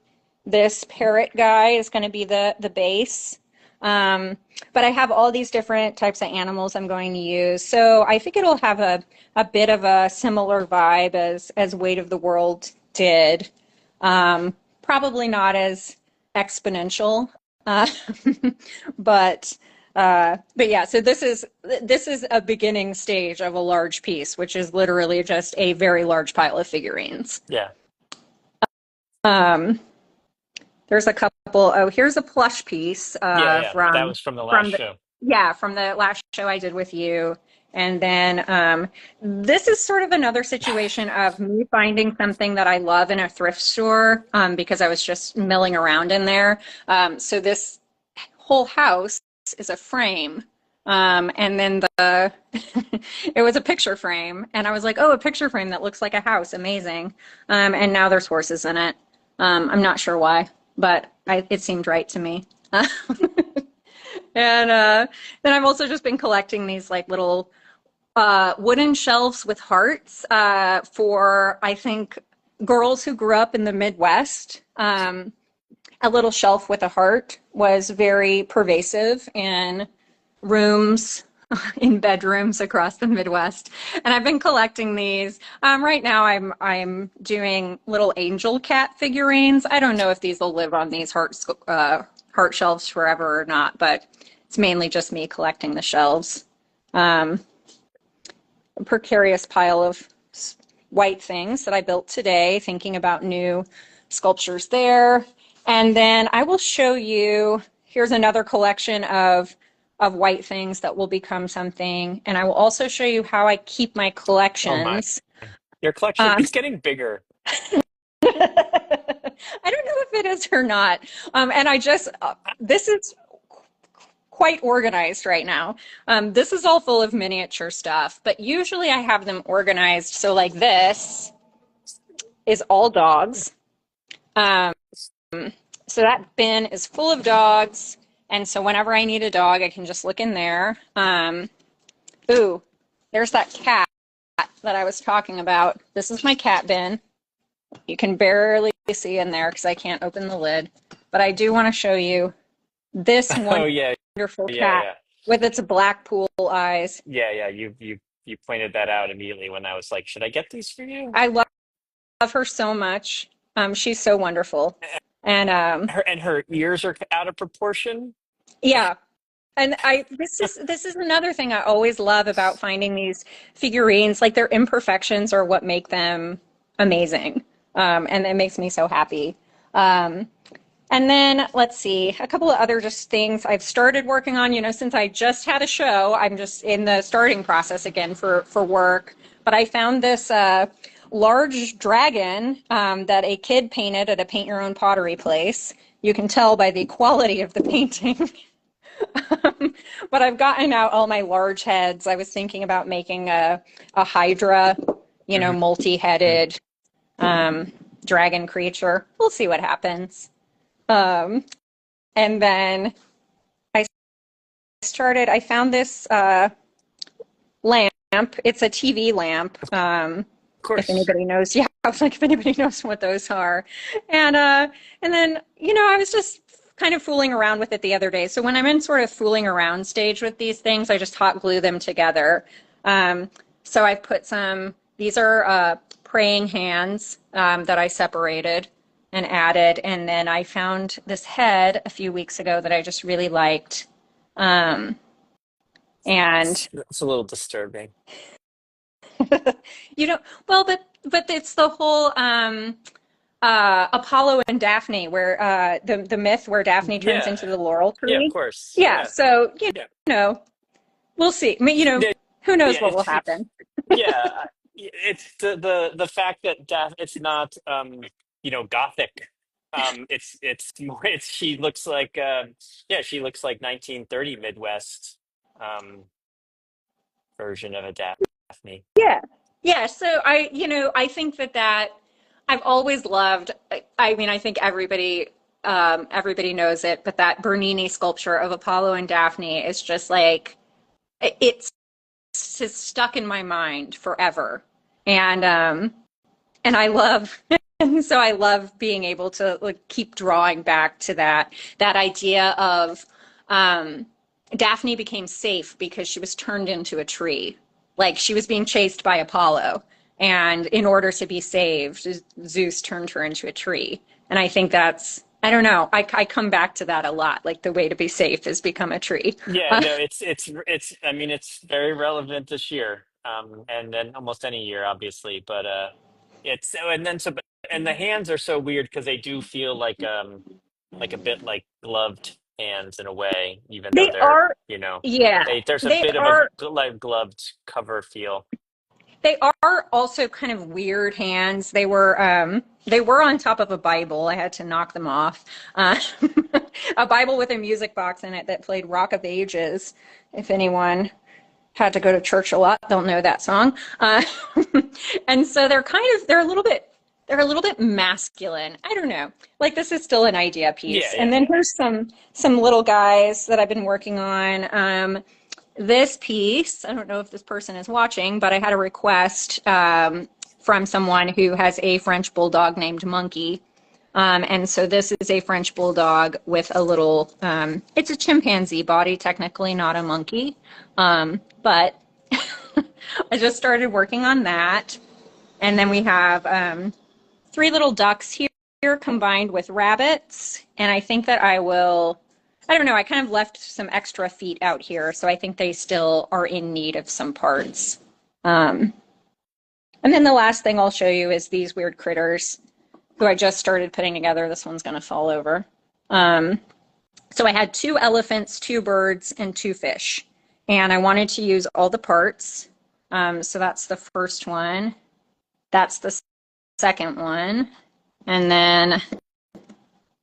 this parrot guy is going to be the base. But I have all these different types of animals I'm going to use. So I think it'll have a bit of a similar vibe as Weight of the World did. Probably not as exponential. Uh, but yeah, so this is a beginning stage of a large piece, which is literally just a very large pile of figurines. Yeah. Um, there's a couple. Oh, here's a plush piece Yeah. That was from the last show. from the last show I did with you. And then this is sort of another situation of me finding something that I love in a thrift store because I was just milling around in there. So this whole house is a frame. And then it was a picture frame. And I was like, oh, a picture frame that looks like a house. Amazing. And now there's horses in it. I'm not sure why, but it seemed right to me. And then I've also just been collecting these like little wooden shelves with hearts for, I think, girls who grew up in the Midwest. A little shelf with a heart was very pervasive in rooms, in bedrooms across the Midwest. And I've been collecting these. Right now I'm doing little angel cat figurines. I don't know if these will live on these heart shelves forever or not, but it's mainly just me collecting the shelves. A precarious pile of white things that I built today, thinking about new sculptures there. And then I will show you, here's another collection of white things that will become something. And I will also show you how I keep my collections. Oh my. Your collection, it's getting bigger. I don't know if it is or not. And this is quite organized right now. This is all full of miniature stuff, but usually I have them organized. So like this is all dogs. Um, so that bin is full of dogs. And so whenever I need a dog, I can just look in there. Ooh, there's that cat that I was talking about. This is my cat bin. You can barely see in there because I can't open the lid. But I do want to show you this Oh yeah, wonderful yeah, cat yeah, with its black pool eyes. yeah, yeah. You pointed that out immediately when I was like, should I get these for you? I love her so much. She's so wonderful. And Her ears are out of proportion. yeah, and I this is another thing I always love about finding these figurines. Like their imperfections are what make them amazing, and it makes me so happy. Um, and then let's see, a couple of other just things I've started working on. You know, since I just had a show, I'm just in the starting process again for work. But I found this large dragon that a kid painted at a paint your own pottery place. You can tell by the quality of the painting. But I've gotten out all my large heads. I was thinking about making a hydra, you know, Hmm. multi-headed dragon creature. We'll see what happens. Um, and then I I found this lamp. It's a TV lamp. Of If course. anybody knows, yeah, I was like, if anybody knows what those are. And and then, you know, I was just kind of fooling around with it the other day. So when I'm in sort of fooling around stage with these things, I just hot glue them together. Um, so I put these are praying hands that I separated and added. And then I found this head a few weeks ago that I just really liked. Um, and It's a little disturbing. you know, well, but it's the whole Apollo and Daphne, where the myth where Daphne turns Yeah, into the laurel yeah, of tree. course. Yeah, Yeah, so you yeah, know, we'll see. I mean, you know, yeah, who yeah. knows what will happen? Yeah. It's the fact that it's not Gothic. It's more. It's she looks like yeah, she looks like 1930 Midwest um version of a Daphne. Yeah, yeah. So you know, I think that I've always loved. I mean, I think everybody knows it, but that Bernini sculpture of Apollo and Daphne is just like it's just stuck in my mind forever. And and I love and so I love being able to like keep drawing back to that idea of um, Daphne became safe because she was turned into a tree, like she was being chased by Apollo, and in order to be saved, Zeus turned her into a tree. And I think that's I don't know. I come back to that a lot. Like the way to be safe is become a tree. Yeah, no, it's. I mean, it's very relevant this year, and then almost any year, obviously. But it's so, and then so, and the hands are so weird because they do feel like a bit like gloved hands in a way, even though They they're, are, yeah, there's a they bit of a are. like gloved cover feel. They are also kind of weird hands. They were on top of a Bible. I had to knock them off. A Bible with a music box in it that played Rock of Ages. If anyone had to go to church a lot, they'll know that song. And so they're a little bit masculine. I don't know. Like this is still an idea Yeah, piece. And yeah, then yeah. here's some little guys that I've been working on. This piece, I don't know if this person is watching, but I had a request from someone who has a French bulldog named Monkey. And so this is a French bulldog with a little, it's a chimpanzee body, technically not a monkey. But I just started working on that. And then we have three little ducks here combined with rabbits. And I think that I don't know, I kind of left some extra feet out here. So I think they still are in need of some parts. Um, and then the last thing I'll show you is these weird critters who I just started putting together. This one's going to fall over. Um, so I had two elephants, two birds, and two fish. And I wanted to use all the parts. So that's the first one. That's the second one. And then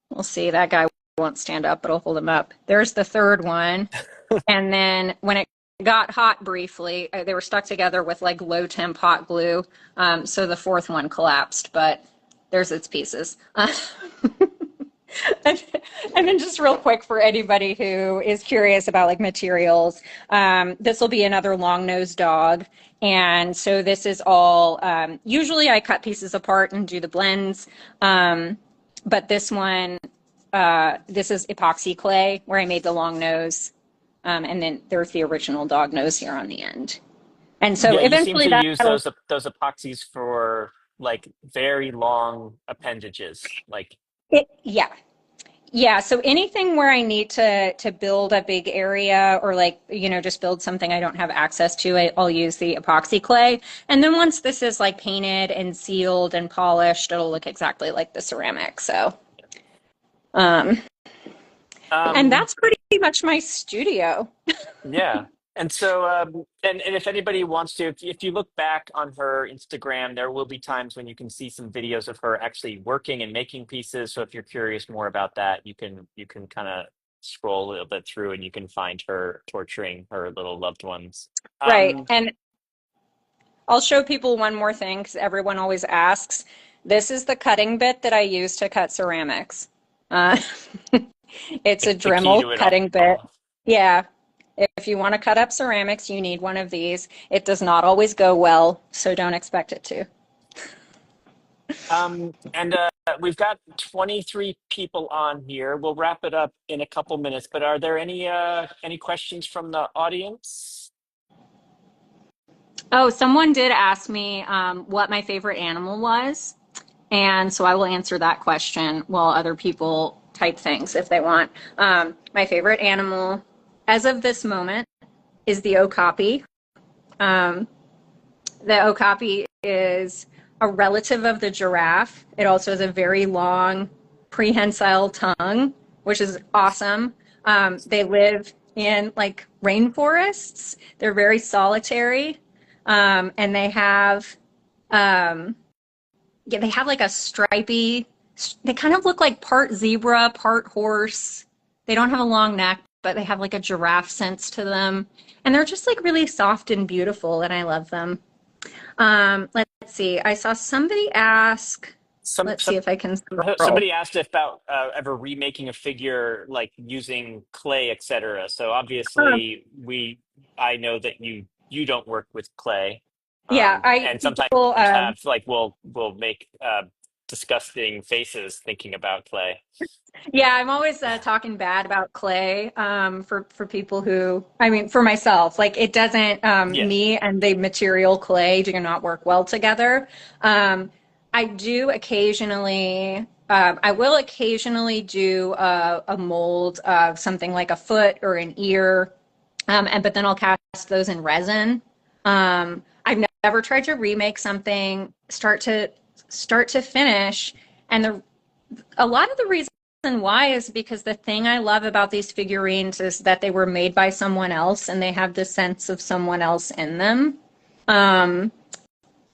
we'll see, that guy won't stand up, but I'll hold them up. There's the third one. And then when it got hot briefly, they were stuck together with like low temp hot glue. So the fourth one collapsed, but there's its pieces. And, and then just real quick for anybody who is curious about like materials, this will be another long-nosed dog. And so this is all, usually I cut pieces apart and do the blends. But this one, this is epoxy clay where I made the long nose. And then there's the original dog nose here on the end. And so Yeah, you seem eventually to use that'll, those epoxies for like very long appendages. Like, yeah. Yeah, so anything where I need to build a big area or like, just build something I don't have access to, I'll use the epoxy clay. And then once this is like painted and sealed and polished, it'll look exactly like the ceramic. So, and um, that's pretty much my studio. yeah. And so, and if anybody wants to, if you look back on her Instagram, there will be times when you can see some videos of her actually working and making pieces. So if you're curious more about that, you can kind of scroll a little bit through and you can find her torturing her little loved ones. Right. Um, And I'll show people one more thing because everyone always asks. This is the cutting bit that I use to cut ceramics. Uh, it's a the key Dremel to it cutting bit. all. Yeah. If you want to cut up ceramics, you need one of these. It does not always go well, so don't expect it to. And we've got 23 people on here. We'll wrap it up in a couple minutes, but are there any questions from the audience? Oh, someone did ask me what my favorite animal was, and so I will answer that question while other people type things if they want. My favorite animal, as of this moment, is the okapi. Um, the okapi is a relative of the giraffe. It also has a very long prehensile tongue, which is awesome. They live in like rainforests. They're very solitary, and um, yeah, they have like a stripy. They kind of look like part zebra, part horse. They don't have a long neck, but they have like a giraffe sense to them, and they're just like really soft and beautiful, and I love them. Let's see. I saw somebody ask. Some Let's see some if I can scroll. somebody asked about ever remaking a figure like using clay, etc. So Um, obviously I know that you don't work with clay, yeah, I and sometimes people. have like we'll make disgusting faces thinking about clay. Yeah, I'm always talking bad about clay for people who, I mean, for myself. Like it doesn't. Yeah. Me and the material clay do not work well together. I do occasionally. I will occasionally do a mold of something like a foot or an ear, and but then I'll cast those in resin. I've never tried to remake something start to finish, and a lot of the reason why is because the thing I love about these figurines is that they were made by someone else and they have the sense of someone else in them. Um,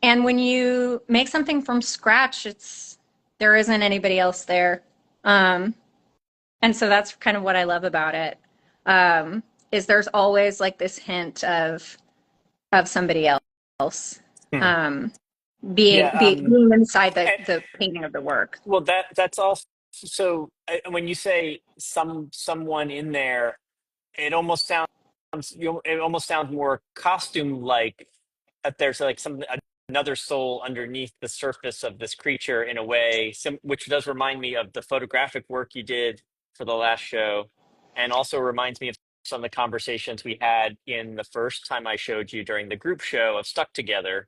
and when you make something from scratch, there isn't anybody else there. Um, and so that's kind of what I love about it. Is there's always like this hint of somebody else Hmm. um, Yeah. being inside And, the painting of the work. well, that's also so when you say someone in there, it almost sounds it almost sounds more costume like, that there's like another soul underneath the surface of this creature in a way, which does remind me of the photographic work you did for the last show, and also reminds me of some of the conversations we had in the first time I showed you during the group show of Stuck Together,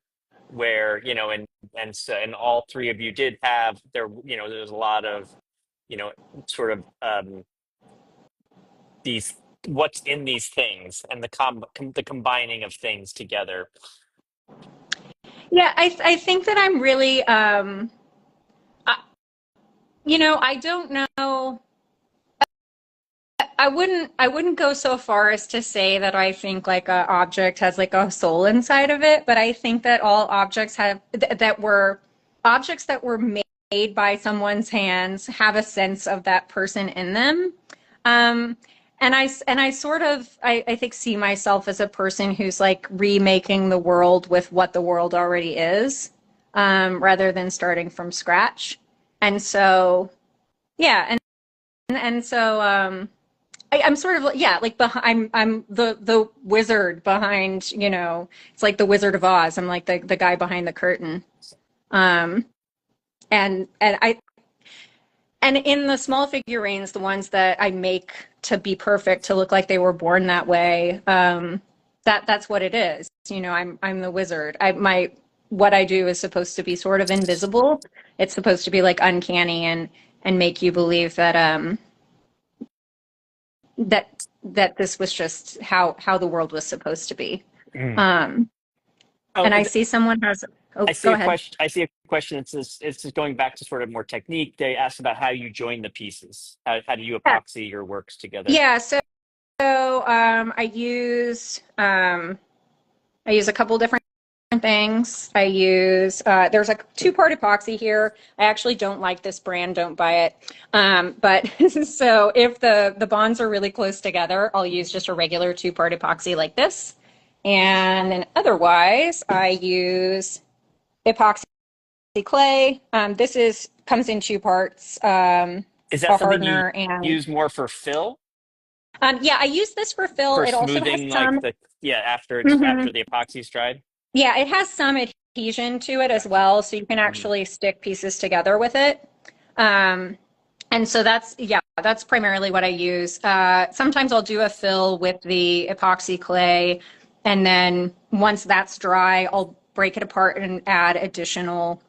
where and all three of you did have there, there's a lot of sort of these what's in these things and the combining of things together. Yeah, I think that I'm really, I, I don't know. I wouldn't go so far as to say that I think like a object has like a soul inside of it, but I think that all objects have that were objects that were made made by someone's hands, have a sense of that person in them. Um, and I sort of I think see myself as a person who's like remaking the world with what the world already is, rather than starting from scratch. And so yeah, I'm sort of yeah, like I'm the wizard behind, it's like the Wizard of Oz. I'm like the guy behind the curtain. Um, and in the small figurines, the ones that I make to be perfect, to look like they were born that way, that's what it is. I'm the wizard. What I do is supposed to be sort of invisible. It's supposed to be like uncanny and make you believe that this was just how the world was supposed to be. Mm. Um, Oh, and I see someone has. Oh, I see go a ahead. question. I see a question. It's just going back to sort of more technique. They asked about how you join the pieces. How do you Yeah. epoxy your works together? Yeah. So I use a couple different things. I use there's a two-part epoxy here. I actually don't like this brand, don't buy it. But so if the bonds are really close together, I'll use just a regular two-part epoxy like this. And then otherwise, I use epoxy clay. This is comes in two parts, Is that a something you hardener and use more for fill, yeah, I use this for fill. for It also has smoothing, like some. the yeah after Mhm. the epoxy's dried? Yeah, it has some adhesion to it as Gotcha. well, so you can Mhm. actually stick pieces together with it. Um, and so that's primarily what I use. Sometimes I'll do a fill with the epoxy clay, and then once that's dry, I'll break it apart and add additional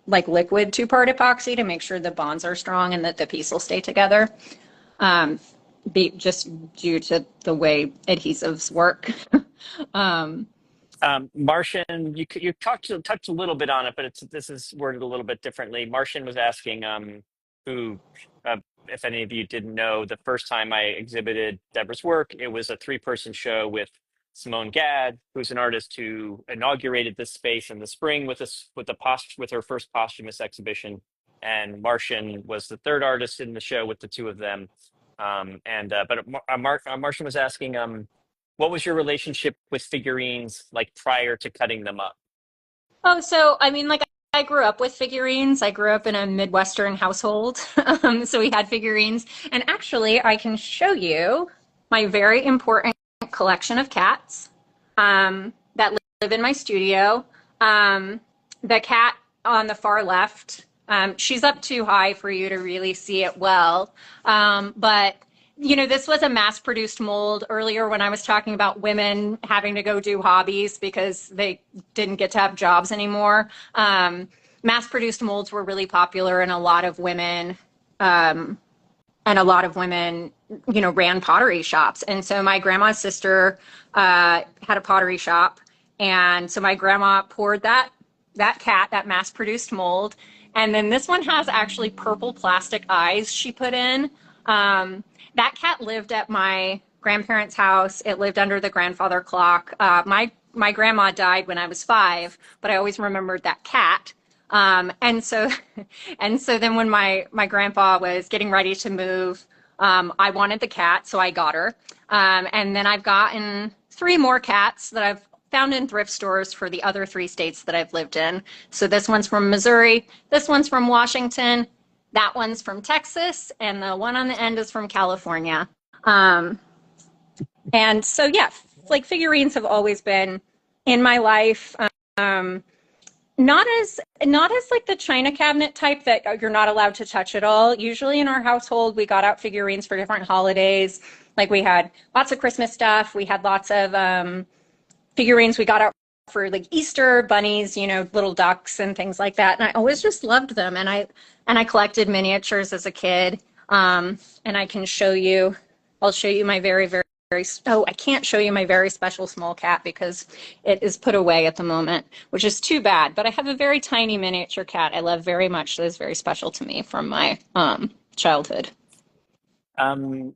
like liquid two-part epoxy to make sure the bonds are strong and that the piece will stay together. Um, just due to the way adhesives work. um, Martian, you touched a little bit on it, but this is worded a little bit differently. Martian was asking, who, if any of you didn't know, the first time I exhibited Deborah's work, it was a three-person show with Simone Gad, who's an artist who inaugurated this space in the spring with her first posthumous exhibition, and Martian was the third artist in the show with the two of them. Martian was asking, what was your relationship with figurines like prior to cutting them up? Oh, so I mean, like I grew up with figurines. I grew up in a Midwestern household, so we had figurines. And actually, I can show you my very important collection of cats that live in my studio. Um, the cat on the far left, she's up too high for you to really see it well, but this was a mass produced mold earlier when I was talking about women having to go do hobbies because they didn't get to have jobs anymore. Mass produced molds were really popular, and a lot of women, ran pottery shops. And so my grandma's sister had a pottery shop. And so my grandma poured that mass produced mold. And then this one has actually purple plastic eyes she put in. That cat lived at my grandparents' house. It lived under the grandfather clock. My grandma died when I was 5, but I always remembered that cat. And so and so then when my grandpa was getting ready to move, I wanted the cat, so I got her. And then I've gotten 3 more cats that I've found in thrift stores for the other 3 states that I've lived in. So this one's from Missouri, this one's from Washington, that one's from Texas, and the one on the end is from California. Um, and so, yeah, like figurines have always been in my life. Um, not as like the china cabinet type that you're not allowed to touch at all. Usually in our household, we got out figurines for different holidays. Like we had lots of Christmas stuff. We had lots of figurines we got out for like Easter bunnies, little ducks and things like that. And I always just loved them. And I collected miniatures as a kid. And I can show you. I'll show you my very very very. Oh, I can't show you my very special small cat because it is put away at the moment, which is too bad. But I have a very tiny miniature cat I love very much that is very special to me from my childhood.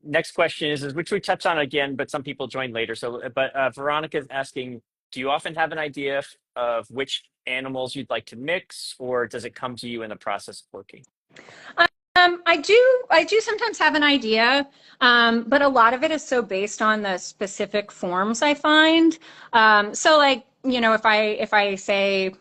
Next question is which we touched on again, but some people joined later. So, but Veronica's asking, do you often have an idea of which animals you'd like to mix, or does it come to you in the process of working? I do sometimes have an idea, but a lot of it is so based on the specific forms I find. So like, if I say,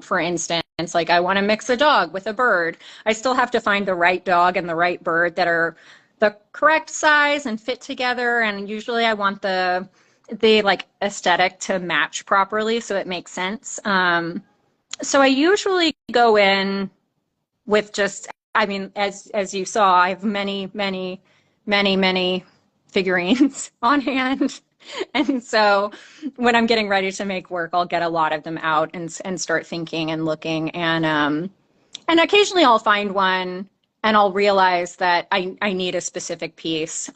for instance, like I want to mix a dog with a bird, I still have to find the right dog and the right bird that are the correct size and fit together. And usually I want the like aesthetic to match properly so it makes sense. So I usually go in with just, I mean, as you saw, I have many figurines on hand. And so when I'm getting ready to make work, I'll get a lot of them out and start thinking and looking. And occasionally I'll find one and I'll realize that I need a specific piece.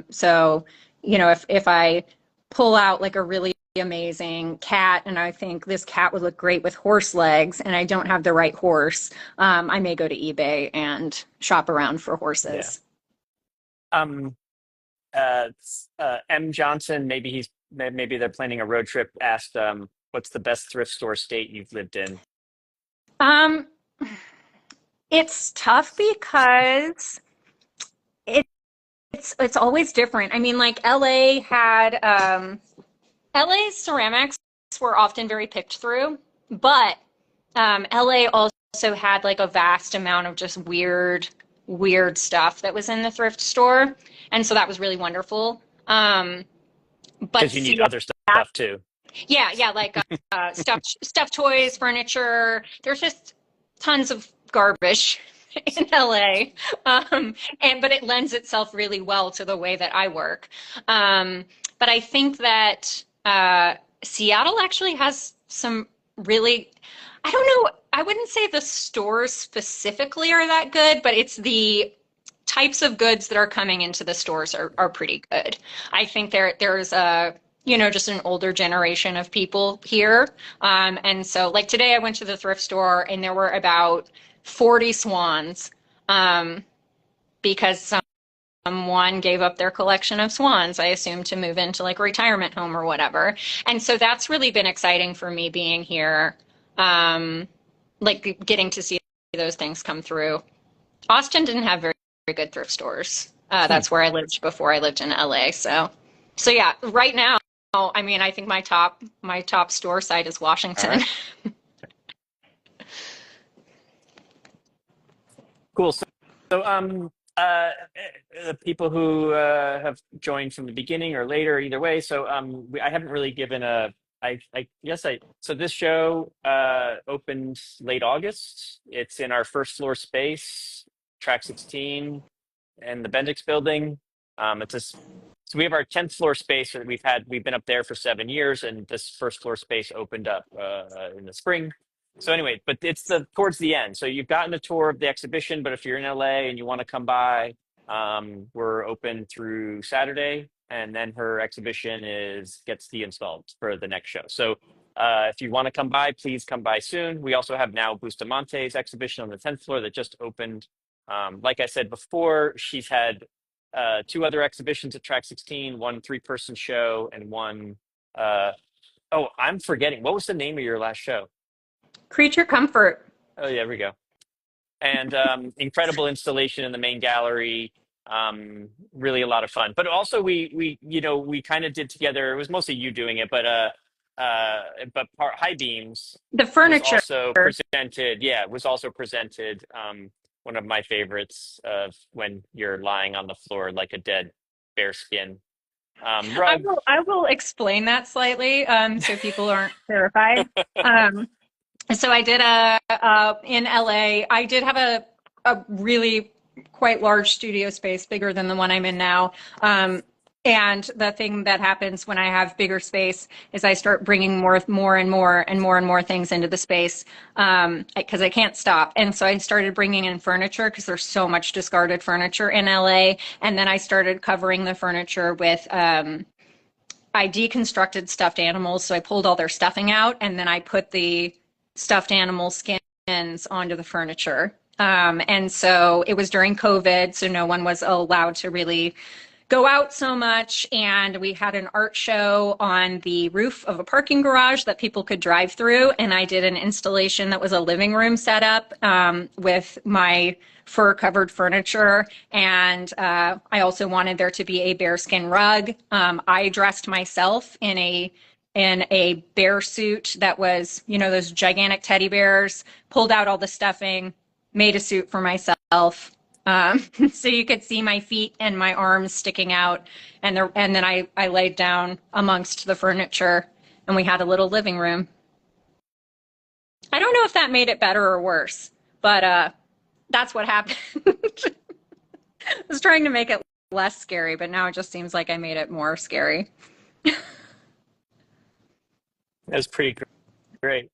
So, if I pull out like a really amazing cat and I think this cat would look great with horse legs and I don't have the right horse, I may go to eBay and shop around for Yeah. horses. Um, M. Johnson, maybe they're planning a road trip, asked, what's the best thrift store state you've lived in? Um, it's tough because it, it's always different. I mean, like LA's ceramics were often very picked through, but LA also had like a vast amount of just weird stuff that was in the thrift store, and so that was really wonderful. But Because you need Seattle, other stuff too. yeah, like stuffed toys, furniture. There's just tons of garbage in LA, but it lends itself really well to the way that I work. But I think that Seattle actually has some really, I don't know, I wouldn't say the stores specifically are that good, but it's the types of goods that are coming into the stores are pretty good. I think there's just an older generation of people here. And so like today I went to the thrift store and there were about 40 swans, because someone gave up their collection of swans, I assume, to move into like a retirement home or whatever. And so that's really been exciting for me being here, like getting to see those things come through. Austin didn't have very good thrift stores. Hmm. That's where I lived before I lived in LA. So yeah, right now, I mean, I think my top store site is All Washington. right. Cool. So, the people who have joined from the beginning or later, either way. So, I haven't really given a. I guess So this show opened late August. It's in our first floor space, track 16, and the Bendix building. So we have our 10th floor space that we've been up there for 7 years, and this first floor space opened up in the spring. So anyway, but it's towards the end. So you've gotten a tour of the exhibition, but if you're in LA and you want to come by, we're open through Saturday, and then her exhibition gets de-installed for the next show. So if you want to come by, please come by soon. We also have now Bustamante's exhibition on the 10th floor that just opened. Like I said before, she's had two other exhibitions at Track 16, one three-person show and one. Oh, I'm forgetting. What was the name of your last show? Creature Comfort. Oh, yeah, there we go. And incredible installation in the main gallery. Really a lot of fun. But also we kind of did together. It was mostly you doing it, High Beams The was furniture. also presented. Yeah, was also presented. One of my favorites of when you're lying on the floor like a dead bear skin I rug. will I will explain that slightly, so people aren't terrified. Um, so I did in LA. I did have a really quite large studio space, bigger than the one I'm in now. And the thing that happens when I have bigger space is I start bringing more things into the space, because I can't stop. And so I started bringing in furniture because there's so much discarded furniture in LA. And then I started covering the furniture with I deconstructed stuffed animals. So I pulled all their stuffing out and then I put the stuffed animal skins onto the furniture. And so it was during COVID, so no one was allowed to really go out so much, and we had an art show on the roof of a parking garage that people could drive through, and I did an installation that was a living room setup with my fur covered furniture, and I also wanted there to be a bearskin rug. I dressed myself in a bear suit that was, you know, those gigantic teddy bears, pulled out all the stuffing, made a suit for myself. So you could see my feet and my arms sticking out. And then I laid down amongst the furniture, and we had a little living room. I don't know if that made it better or worse, but that's what happened. I was trying to make it less scary, but now it just seems like I made it more scary. That was pretty great.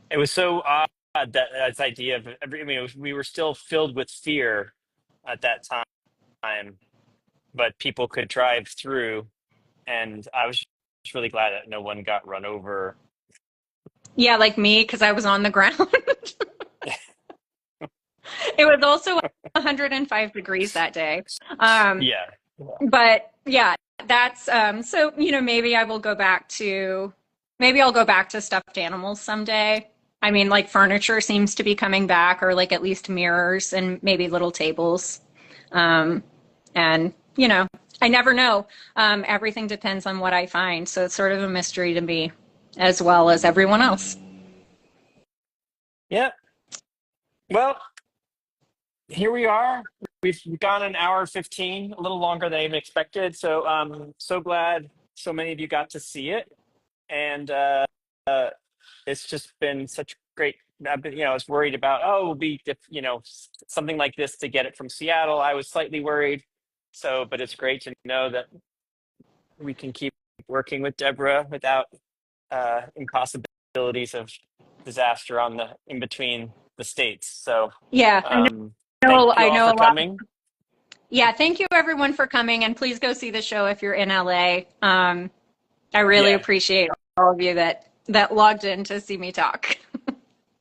It was so odd that this idea of I mean, we were still filled with fear at that time, but people could drive through, and I was just really glad that no one got run over. Yeah, like me, because I was on the ground. It was also 105 degrees that day. Um, Yeah. but yeah, that's so, you know, maybe I'll go back to stuffed animals someday. I mean, like furniture seems to be coming back, or like at least mirrors and maybe little tables. Um, and, you know, I never know. Everything depends on what I find. So it's sort of a mystery to me as well as everyone else. Yeah. Well, here we are. We've gone an hour 15, a little longer than I even expected. So so glad so many of you got to see it. And it's just been such great. I've been, I was worried about, oh, it will be, something like this to get it from Seattle. I was slightly worried. So, but it's great to know that we can keep working with Deborah without impossibilities of disaster on the in between the states. So, Yeah, um, thank you I all know for a lot. coming. Yeah, thank you everyone for coming, and please go see the show if you're in LA. I really Yeah. appreciate all of you that logged in to see me talk.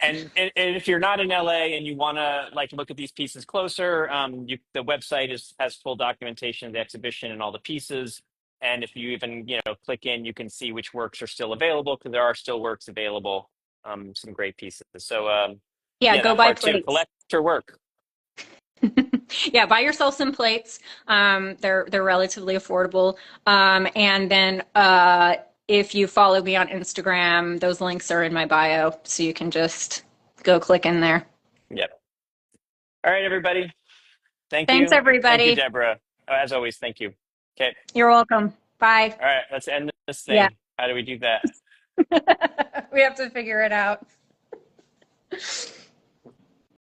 And if you're not in LA and you want to like look at these pieces closer, the website has full documentation of the exhibition and all the pieces. And if you even click in, you can see which works are still available because there are still works available. Some great pieces. So Yeah, yeah, go that buy part too. plates. Collect your work. Yeah, buy yourself some plates. They're relatively affordable. And then if you follow me on Instagram, those links are in my bio, so you can just go click in there. Yep. All right, everybody. Thank Thanks, you. Thank you, everybody. Deborah. As always, thank you. Okay. You're welcome. Bye. All right. Let's end this Yeah, thing. How do we do that? we have to figure it out.